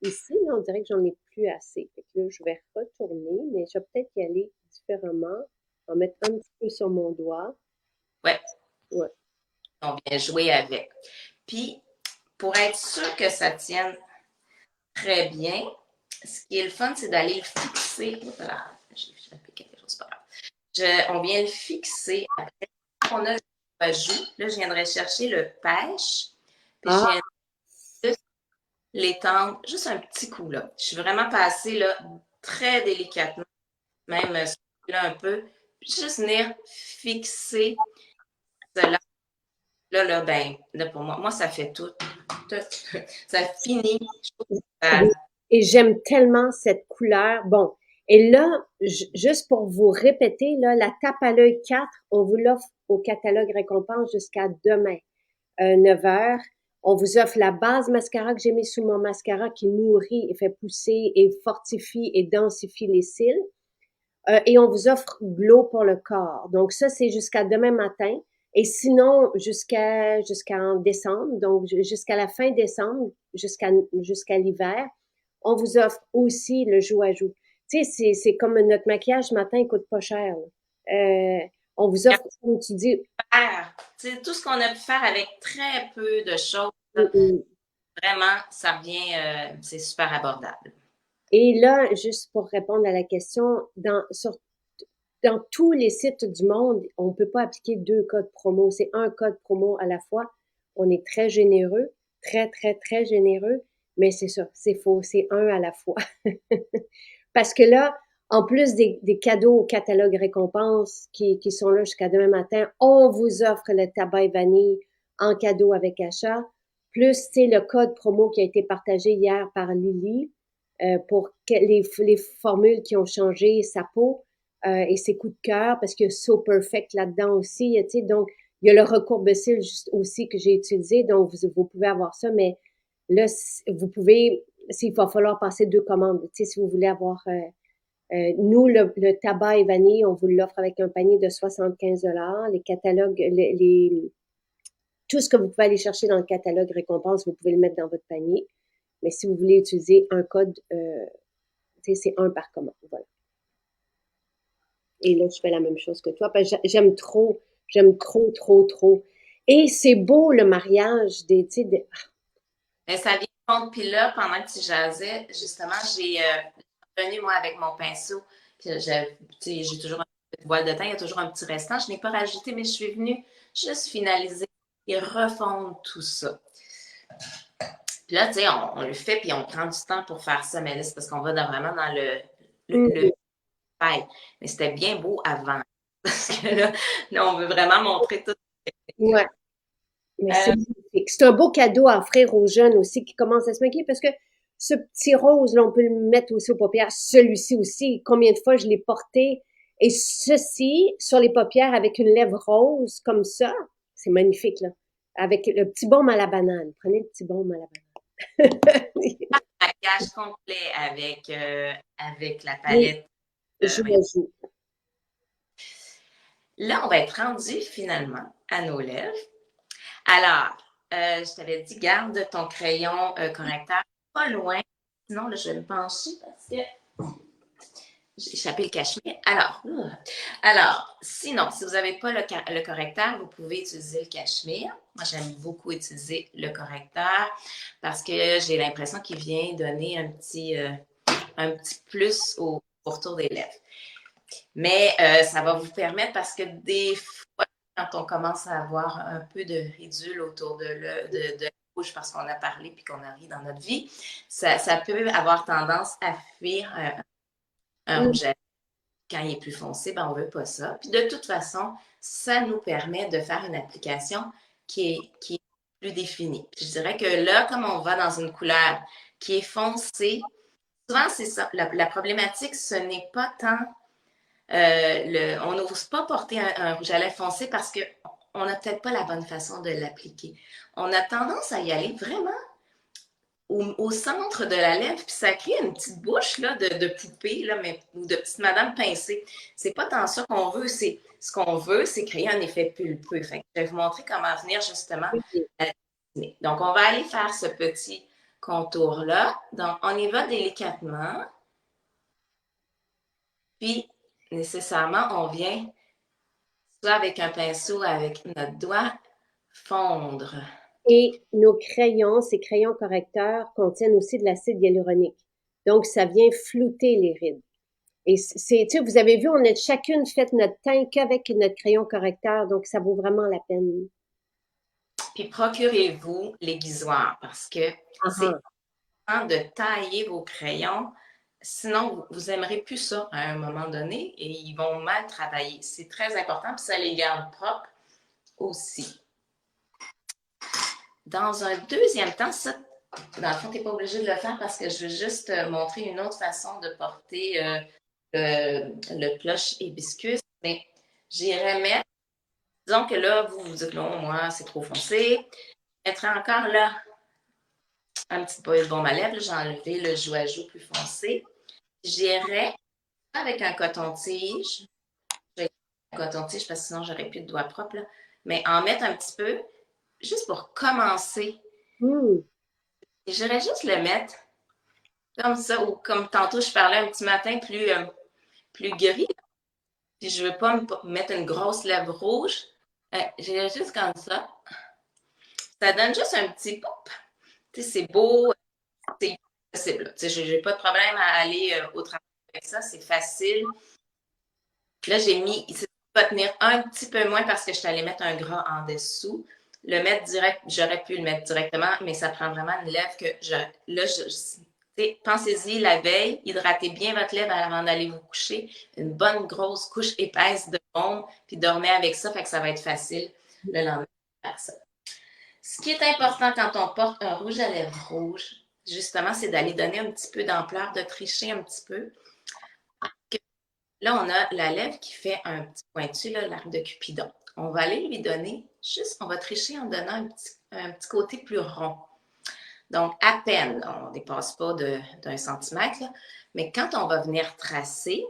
ici, là, on dirait que j'en ai plus assez. Fait que là, je vais retourner, mais je vais peut-être y aller différemment. En mettre un petit peu sur mon doigt. ouais, Ouais. on vient jouer avec. Puis, pour être sûr que ça tienne très bien, ce qui est le fun, c'est d'aller le fixer. Voilà, j'ai fait quelque chose par là. On vient le fixer. Après, on a le joue. Là, je viendrai chercher le pêche. Puis, je Ah, viens juste l'étendre, juste un petit coup, là. Je suis vraiment passée, là, très délicatement, même là un peu. Puis, juste venir fixer cela. Là, ben, là, pour moi, ça fait tout. Ça finit. Je trouve que oui. Et j'aime tellement cette couleur. Bon. Et là, juste pour vous répéter, là, la tape à l'œil 4, on vous l'offre au catalogue récompense jusqu'à demain, 9 heures. On vous offre la base mascara que j'ai mis sous mon mascara qui nourrit et fait pousser et fortifie et densifie les cils. Et on vous offre Glow pour le corps. Donc ça, c'est jusqu'à demain matin. Et sinon, jusqu'en décembre, donc jusqu'à la fin décembre, jusqu'à l'hiver, on vous offre aussi le jour à jour. Tu sais, c'est comme notre maquillage ce matin, il coûte pas cher. On vous offre, comme tu dis, faire. Tout ce qu'on a pu faire avec très peu de choses, là, mm. vraiment, ça revient, c'est super abordable. Et là, juste pour répondre à la question, dans tous les sites du monde, on ne peut pas appliquer deux codes promo. C'est un code promo à la fois. On est très généreux, très, très, très généreux, mais c'est ça, c'est faux, c'est un à la fois. Parce que là, en plus des cadeaux au catalogue récompense qui sont là jusqu'à demain matin, on vous offre le tabac et vanille en cadeau avec achat, plus c'est le code promo qui a été partagé hier par Lily pour les formules qui ont changé sa peau et ses coups de cœur, parce qu'il y a So Perfect là-dedans aussi, tu sais, donc il y a le recourbe-cils aussi que j'ai utilisé, donc vous pouvez avoir ça, mais là, vous pouvez, il va falloir passer deux commandes, tu sais, si vous voulez avoir nous, le tabac et vanille, on vous l'offre avec un panier de 75 $. Les catalogues, tout ce que vous pouvez aller chercher dans le catalogue récompense, vous pouvez le mettre dans votre panier. Mais si vous voulez utiliser un code, c'est un par commande. Voilà. Et là, je fais la même chose que toi. Parce que j'aime trop, trop, trop. Et c'est beau le mariage des, tu sais, Mais ça vient compte. Puis là, pendant que tu jasais, justement, j'ai venu, moi, avec mon pinceau. Puis j'ai toujours un petit voile de teint, il y a toujours un petit restant. Je n'ai pas rajouté, mais je suis venue juste finaliser et refondre tout ça. Puis là, tu sais, on le fait, puis on prend du temps pour faire ça, mais là, c'est parce qu'on va vraiment dans le fait. Mais c'était bien beau avant. Parce que là, on veut vraiment montrer tout. ouais, mais c'est Euh, magnifique. C'est un beau cadeau à offrir aux jeunes aussi qui commencent à se maquiller parce que ce petit rose, là, on peut le mettre aussi aux paupières. Celui-ci aussi, combien de fois je l'ai porté. Et ceci, sur les paupières avec une lèvre rose comme ça, c'est magnifique, là. Avec le petit baume à la banane. Prenez le petit baume à la banane. maquillage complet avec la Oui, palette. joue Voyons. à joue. Là, on va être rendu finalement à nos lèvres. Alors, je t'avais dit, garde ton crayon correcteur pas loin. Sinon, là, je vais me pencher parce que j'ai échappé le cachemire. Alors, sinon, si vous n'avez pas le correcteur, vous pouvez utiliser le cachemire. Moi, j'aime beaucoup utiliser le correcteur parce que j'ai l'impression qu'il vient donner un petit plus au pourtour des lèvres. Mais ça va vous permettre parce que des fois, quand on commence à avoir un peu de ridule autour de la bouche parce qu'on a parlé puis qu'on a ri dans notre vie, ça peut avoir tendance à fuir un Mm. rouge à lèvres. Quand il est plus foncé, ben on ne veut pas ça. Puis de toute façon, ça nous permet de faire une application qui est plus définie. Puis je dirais que là, comme on va dans une couleur qui est foncée, souvent c'est ça. La problématique, ce n'est pas tant on n'ose pas porter un rouge à lèvres foncé parce qu'on n'a peut-être pas la bonne façon de l'appliquer. On a tendance à y aller vraiment au centre de la lèvre, puis ça crée une petite bouche là, de poupée là, ou de petite madame pincée. C'est pas tant ça qu'on veut, ce qu'on veut, c'est créer un effet pulpeux. Fait que je vais vous montrer comment venir justement à dessiner. Donc, on va aller faire ce petit contour-là. Donc, on y va délicatement. Puis, nécessairement, on vient soit avec un pinceau, avec notre doigt, fondre. Et nos crayons, ces crayons correcteurs, contiennent aussi de l'acide hyaluronique. Donc, ça vient flouter les rides. Et c'est, tu sais, vous avez vu, on a chacune fait notre teint qu'avec notre crayon correcteur, donc ça vaut vraiment la peine. Puis procurez-vous l'aiguisoir parce que Ah c'est ah. important de tailler vos crayons. Sinon, vous n'aimerez plus ça à un moment donné et ils vont mal travailler. C'est très important, puis ça les garde propres aussi. Dans un deuxième temps, ça, dans le fond, tu n'es pas obligé de le faire parce que je veux juste montrer une autre façon de porter le plush hibiscus. Mais j'irais mettre, disons que là, vous dites non, moi, c'est trop foncé. Je mettrai encore là un petit peu de baume à lèvres. J'ai enlevé le joue à joue plus foncé. J'irai avec un coton-tige. Je vais un coton-tige parce que sinon, j'aurais plus de doigts propres. Là. Mais en mettre un petit peu, juste pour commencer. Hmm. Et j'irais juste le mettre comme ça, ou comme tantôt, je parlais un petit matin plus gris. Puis je veux pas me mettre une grosse lèvre rouge. J'irais juste comme ça. Ça donne juste un petit pop. Tu sais, c'est beau, c'est possible. Tu sais, j'ai pas de problème à aller au travail avec ça, c'est facile. Là, j'ai mis, il va tenir un petit peu moins parce que je suis allée mettre un gras en dessous. Le mettre direct, j'aurais pu le mettre directement, mais ça prend vraiment une lèvre que pensez-y la veille, hydratez bien votre lèvre avant d'aller vous coucher. Une bonne grosse couche épaisse de baume, puis dormez avec ça, fait que ça va être facile le lendemain de faire ça. Ce qui est important quand on porte un rouge à lèvres rouge, justement, c'est d'aller donner un petit peu d'ampleur, de tricher un petit peu. Là, on a la lèvre qui fait un petit pointu, l'arc de Cupidon. On va aller lui donner, juste, on va tricher en donnant un petit côté plus rond. Donc, à peine, on ne dépasse pas d'un centimètre, là, mais quand on va venir tracer,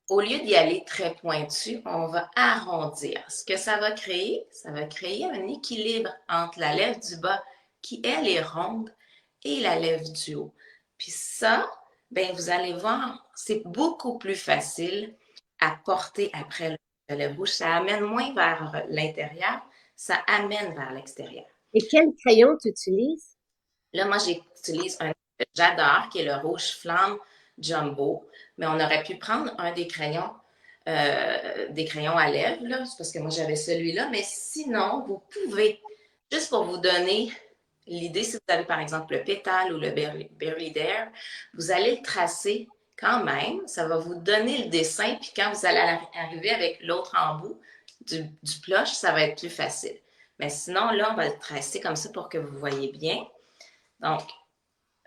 au lieu d'y aller très pointu, on va arrondir. Ce que ça va créer un équilibre entre la lèvre du bas, qui, elle, est ronde, et la lèvre du haut. Puis ça, ben, vous allez voir, c'est beaucoup plus facile à porter après le lèvre rouge. Ça amène moins vers l'intérieur. ça amène vers l'extérieur. Et quel crayon tu utilises? Là, moi, j'utilise un que j'adore, qui est le rouge flamme jumbo, mais on aurait pu prendre un des crayons à lèvres, là, c'est parce que moi, j'avais celui-là, mais sinon, vous pouvez, juste pour vous donner l'idée, si vous avez par exemple le pétale ou le Berry Dare, vous allez le tracer quand même, ça va vous donner le dessin, puis quand vous allez arriver avec l'autre embout du plush, ça va être plus facile. Mais sinon, là, on va le tracer comme ça pour que vous voyez bien. Donc,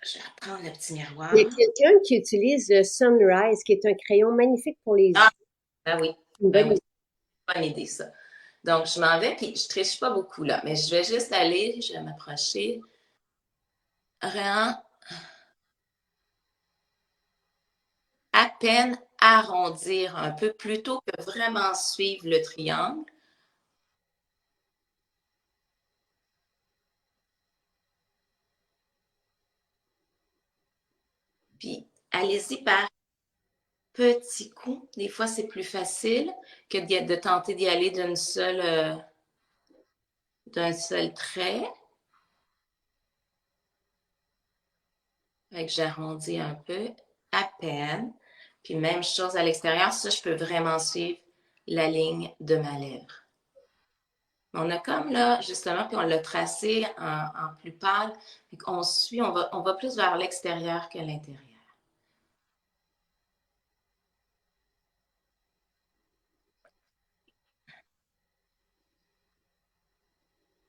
je vais reprendre le petit Il y miroir. a quelqu'un qui utilise le Sunrise, qui est un crayon magnifique pour les Ah, yeux. ben oui, Une ben bonne oui, idée. bonne idée ça. Donc, je m'en vais, puis je triche pas beaucoup là, mais je vais juste aller, je vais m'approcher, vraiment à peine arrondir un peu plutôt que vraiment suivre le triangle. Puis, allez-y par petits coups. Des fois, c'est plus facile que de tenter d'y aller d'un seul trait. Fait que j'arrondis un peu, à peine. Puis même chose à l'extérieur, ça, je peux vraiment suivre la ligne de ma lèvre. On a comme là, justement, puis on l'a tracé en plus pâle. Fait qu'on suit, on va plus vers l'extérieur que l'intérieur.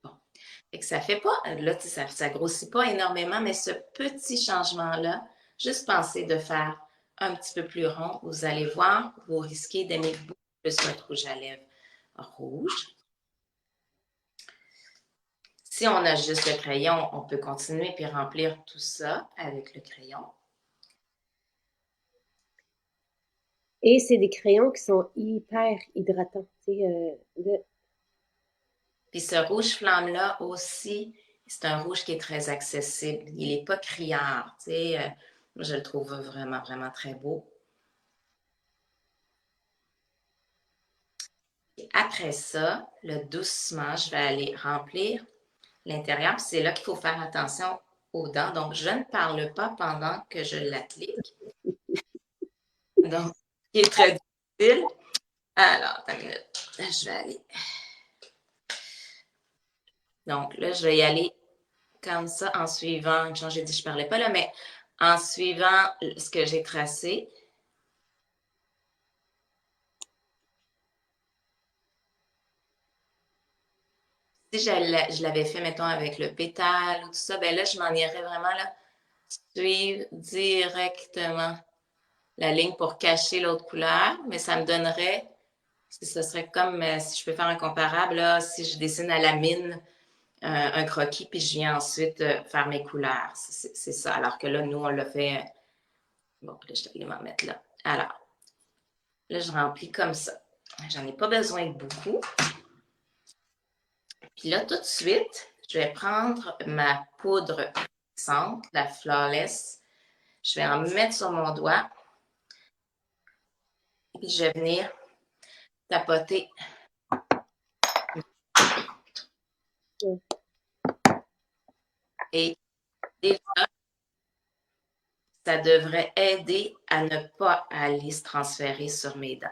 Bon. Fait que ça fait pas, là, ça grossit pas énormément, mais ce petit changement-là, juste pensez de faire un petit peu plus rond, vous allez voir, vous risquez d'aimer beaucoup plus votre rouge à lèvres rouge. Si on a juste le crayon, on peut continuer puis remplir tout ça avec le crayon. Et c'est des crayons qui sont hyper hydratants. Puis ce rouge flamme-là aussi, c'est un rouge qui est très accessible. Il n'est pas criard. Moi, je le trouve vraiment, vraiment très beau. Et après ça, doucement, je vais aller remplir l'intérieur. C'est là qu'il faut faire attention aux dents. Donc, je ne parle pas pendant que je l'applique. Donc, il est très difficile. Alors, attends une minute. Je vais aller. Donc, là, je vais y aller comme ça en suivant. J'ai dit, je ne parlais pas là, mais en suivant ce que j'ai tracé. Si je l'avais fait, mettons, avec le pétale ou tout ça, ben là, je m'en irais vraiment là, suivre directement la ligne pour cacher l'autre couleur, mais ça me donnerait, ce serait comme, si je peux faire un comparable, là, si je dessine à la mine un croquis, puis je viens ensuite faire mes couleurs. C'est ça. Alors que là, nous, on l'a fait. Bon, là, je vais aller m'en mettre là. Alors, là, je remplis comme ça. J'en ai pas besoin de beaucoup. Puis là, tout de suite, je vais prendre ma poudre puissante, la Flawless. Je vais en mettre sur mon doigt. Et puis, je vais venir tapoter. Et déjà, ça devrait aider à ne pas aller se transférer sur mes dents.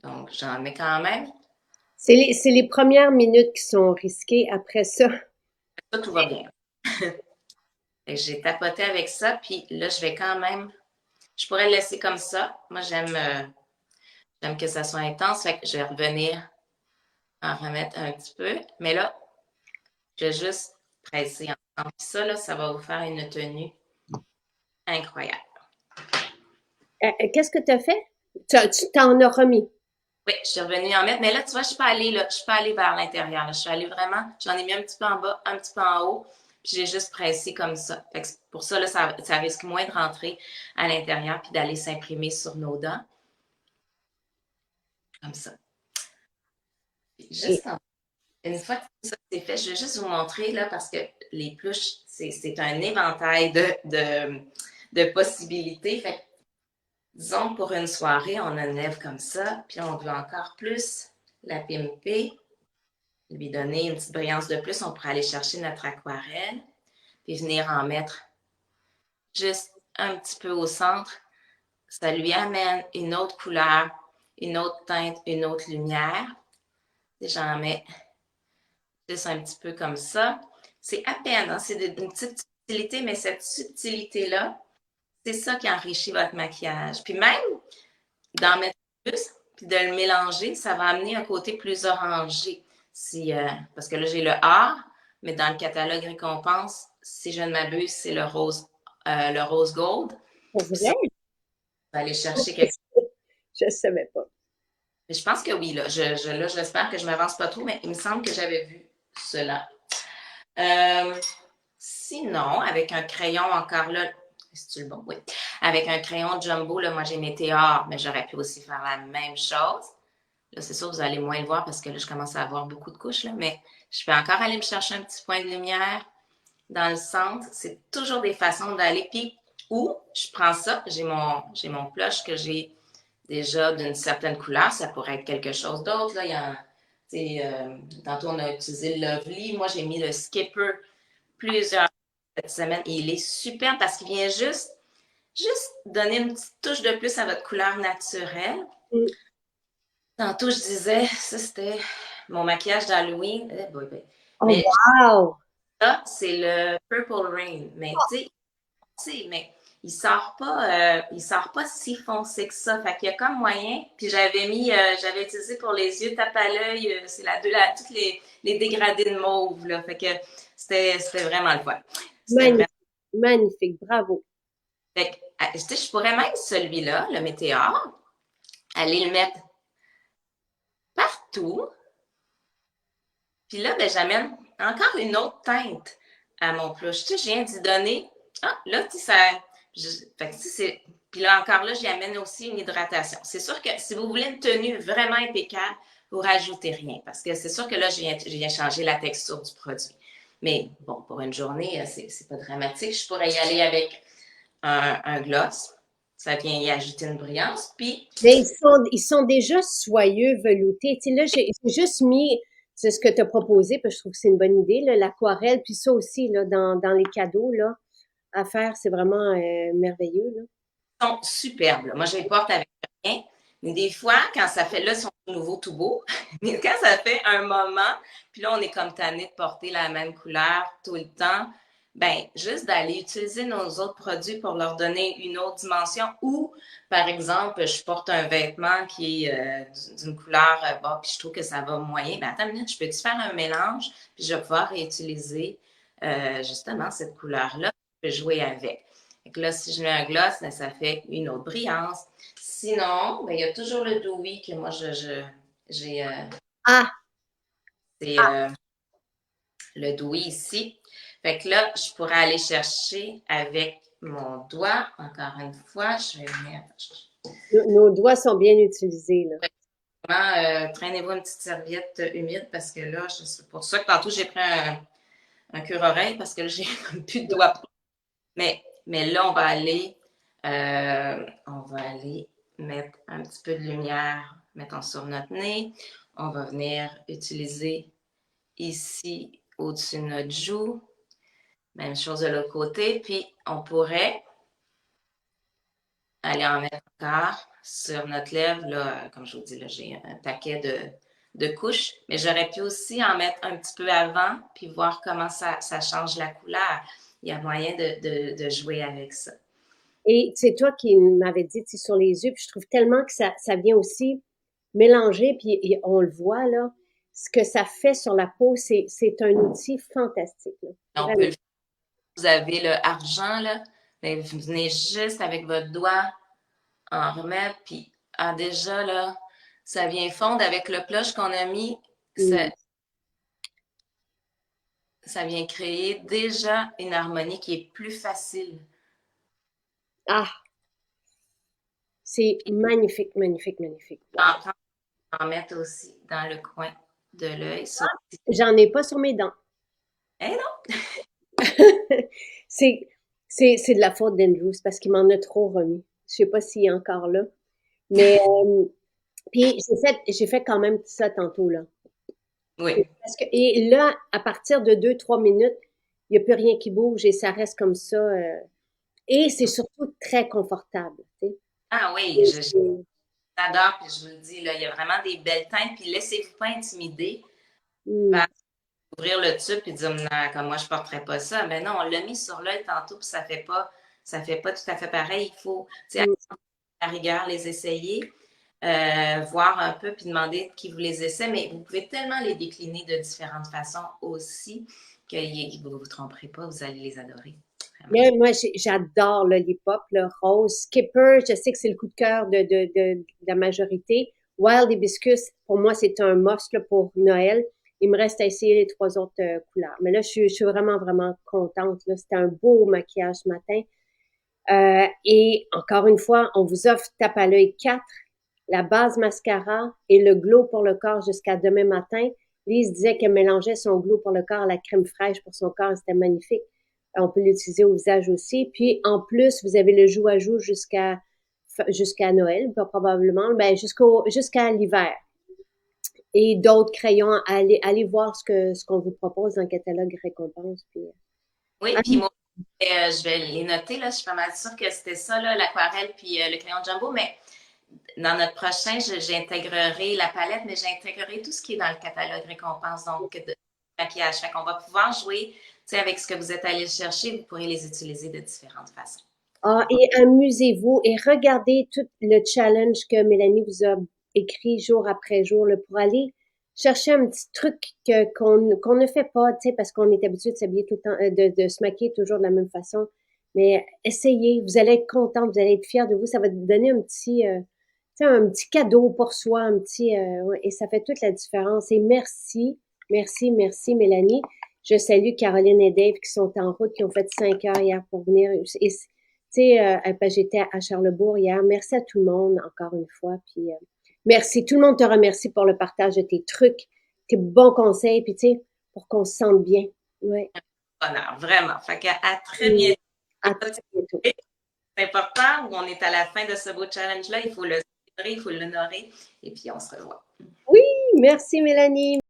Donc, j'en mets quand même. C'est les premières minutes qui sont risquées. Après ça, Ça, tout va bien. J'ai tapoté avec ça, puis là, je vais quand même. Je pourrais le laisser comme ça. Moi, j'aime que ça soit intense, fait que je vais revenir en remettre un petit peu. Mais là, je vais juste presser ensemble. Puis ça, là, ça va vous faire une tenue incroyable. qu'est-ce que tu as fait? Tu t'en as remis. Oui, je suis revenue en mettre, mais là, tu vois, je suis pas allée là, je suis pas allée vers l'intérieur. Là. Je suis allée vraiment, j'en ai mis un petit peu en bas, un petit peu en haut, puis j'ai juste pressé comme ça. Fait que pour ça, là, ça risque moins de rentrer à l'intérieur puis d'aller s'imprimer sur nos dents. Comme ça. Puis Et, juste une fois que tout ça c'est fait, je vais juste vous montrer là, parce que les pluches, c'est un éventail de possibilités. Fait que, disons, pour une soirée, on a une lèvre comme ça, puis on veut encore plus la pimper. lui donner une petite brillance de plus, on pourrait aller chercher notre aquarelle puis venir en mettre juste un petit peu au centre. Ça lui amène une autre couleur, une autre teinte, une autre lumière. Et j'en mets juste un petit peu comme ça. C'est à peine, hein, c'est une petite subtilité, mais cette subtilité-là, c'est ça qui enrichit votre maquillage. Puis même d'en mettre plus, puis de le mélanger, ça va amener un côté plus orangé. Si, parce que là, j'ai le A, mais dans le catalogue récompense, si je ne m'abuse, c'est le rose gold. Pour Puis ça, vrai? on va aller chercher quelque chose. Je ne savais pas. Mais je pense que oui, là. Là, j'espère que je ne m'avance pas trop, mais il me semble que j'avais vu cela. Euh, Sinon, avec un crayon encore là, c'est-tu le bon? Oui. Avec un crayon jumbo, là, moi j'ai Météor, mais j'aurais pu aussi faire la même chose. Là, c'est sûr, vous allez moins le voir parce que là, je commence à avoir beaucoup de couches, là, mais je peux encore aller me chercher un petit point de lumière dans le centre. C'est toujours des façons d'aller. Puis, ou je prends ça, j'ai mon plush que j'ai déjà d'une certaine couleur. Ça pourrait être quelque chose d'autre. Là, tantôt, on a utilisé le Lovely. Moi, j'ai mis le Skipper plusieurs cette semaine. Et il est super parce qu'il vient juste donner une petite touche de plus à votre couleur naturelle. Mm. Tantôt, je disais, ça, c'était mon maquillage d'Halloween. Oh, Mais wow! ça, c'est le Purple Rain. Mais tu sais, mais il sort pas si foncé que ça. Fait qu'il y a comme moyen. Puis j'avais utilisé pour les yeux tape à l'œil, c'est toutes les dégradés de mauve, là. Fait que c'était vraiment le fun. C'était vraiment. Magnifique, magnifique, bravo. Fait que, tu sais, je pourrais même celui-là, le Météor, aller le mettre partout. Puis là, ben, j'amène encore une autre teinte à mon plush. Tu sais, je viens d'y donner. Ah, là, tu sais, ça. Fait que, tu sais, puis là, encore là, j'y amène aussi une hydratation. C'est sûr que si vous voulez une tenue vraiment impeccable, vous rajoutez rien. Parce que c'est sûr que là, je viens changer la texture du produit. Mais bon, pour une journée, c'est pas dramatique. Je pourrais y aller avec un gloss. Ça vient y ajouter une brillance. Puis, Mais ils sont déjà soyeux, veloutés. Tu sais, là, j'ai juste mis, c'est ce que tu as proposé, parce que je trouve que c'est une bonne idée, là, l'aquarelle, puis ça aussi, là, dans les cadeaux, là, à faire, c'est vraiment merveilleux, là. sont superbes. Là. Moi, je les porte avec rien. Mais des fois, quand ça fait, là, ils sont nouveaux tout beaux, mais quand ça fait un moment, puis là, on est comme tanné de porter la même couleur tout le temps, ben, juste d'aller utiliser nos autres produits pour leur donner une autre dimension ou, par exemple, je porte un vêtement qui est d'une couleur, bon, puis je trouve que ça va moyen. Ben, attends une minute, je peux-tu faire un mélange, puis je vais pouvoir réutiliser justement cette couleur-là, je peux jouer avec. Fait que là, si je mets un gloss, ben, ça fait une autre brillance. Sinon, ben, il y a toujours le Dewy que moi, j'ai. Ah, C'est le Dewy ici. Fait que là, je pourrais aller chercher avec mon doigt. Encore une fois, je vais venir. nos doigts sont bien utilisés, là. Vraiment, traînez-vous une petite serviette humide parce que là, c'est pour ça que tantôt, j'ai pris un cure-oreille parce que là, j'ai plus de doigts. Mais là, on va aller mettre un petit peu de lumière, mettons sur notre nez. On va venir utiliser ici au-dessus de notre joue. Même chose de l'autre côté. Puis, on pourrait aller en mettre encore sur notre lèvre. Là, comme je vous dis, là, j'ai un paquet de couches. Mais j'aurais pu aussi en mettre un petit peu avant, puis voir comment ça change la couleur. Il y a moyen de jouer avec ça. Et c'est toi qui m'avais dit, tu sais, sur les yeux, puis je trouve tellement que ça vient aussi mélanger, puis on le voit, là, ce que ça fait sur la peau, c'est un outil fantastique, là. On peut Vraiment. le faire. Vous avez le argent, là. Ben, vous venez juste avec votre doigt en remettre, puis déjà, là, ça vient fondre avec le plush qu'on a mis. Mm. Ça vient créer déjà une harmonie qui est plus facile. Ah, c'est magnifique, magnifique, magnifique. Wow. En mettre aussi dans le coin de l'œil. J'en ai pas sur mes dents. Eh non! C'est, c'est de la faute d'Andrew, c'est parce qu'il m'en a trop remis. Je sais pas s'il est encore là. Mais, puis j'ai fait quand même ça tantôt, là. Oui. Et là, à partir de 2, 3 minutes, il n'y a plus rien qui bouge et ça reste comme ça. Et c'est surtout très confortable. Tu sais. Ah oui, j'adore, puis je vous le dis, là, il y a vraiment des belles teintes, puis laissez-vous pas intimider Hmm, par ouvrir le tube et dire non, comme moi je porterais pas ça. Mais non, on l'a mis sur l'œil tantôt, puis ça fait pas tout à fait pareil. Il faut, tu sais, hmm. à la rigueur, les essayer, voir un peu, puis demander qui vous les essaie, mais vous pouvez tellement les décliner de différentes façons aussi que vous ne vous tromperez pas, vous allez les adorer. Vraiment. Mais moi, j'adore le hip-hop, le rose. Skipper, je sais que c'est le coup de cœur de la majorité. Wild Hibiscus, pour moi, c'est un must là, pour Noël. Il me reste à essayer les trois autres couleurs. Mais là, je suis vraiment, vraiment contente. Là. C'était un beau maquillage ce matin. Et encore une fois, on vous offre tape à l'œil 4, la base mascara et le glow pour le corps jusqu'à demain matin. Lise disait qu'elle mélangeait son glow pour le corps à la crème fraîche pour son corps. C'était magnifique. On peut l'utiliser au visage aussi. Puis, en plus, vous avez le joue à joue jusqu'à Noël, probablement, ben, jusqu'à l'hiver. Et d'autres crayons. Allez voir ce qu'on vous propose dans le catalogue récompense. Puis, Oui, ah, puis moi, je vais les noter, là, je suis pas mal sûre que c'était ça, là, l'aquarelle puis le crayon Jumbo, mais dans notre prochain, j'intégrerai la palette, mais j'intégrerai tout ce qui est dans le catalogue récompense, donc de maquillage. Fait qu'on va pouvoir jouer, tu sais, avec ce que vous êtes allé chercher, vous pourrez les utiliser de différentes façons. et amusez-vous et regardez tout le challenge que Mélanie vous a écrit jour après jour là, pour aller chercher un petit truc qu'on ne fait pas, tu sais, parce qu'on est habitué de s'habiller tout le temps, de se maquiller toujours de la même façon. Mais essayez, vous allez être contente, vous allez être fière de vous. Ça va vous donner tu sais, un petit cadeau pour soi, ouais, et ça fait toute la différence. Et merci, merci, merci Mélanie. Je salue Caroline et Dave qui sont en route, qui ont fait 5 heures hier pour venir. Et, tu sais, j'étais à Charlebourg hier. Merci à tout le monde, encore une fois. Puis, merci. Tout le monde te remercie pour le partage de tes trucs, tes bons conseils, puis tu sais, pour qu'on se sente bien. Ouais. Bonheur, vraiment. Fait à très Et bientôt. à très bientôt. C'est important, on est à la fin de ce beau challenge-là, il faut le célébrer, il faut l'honorer, et puis on se revoit. Oui, merci Mélanie.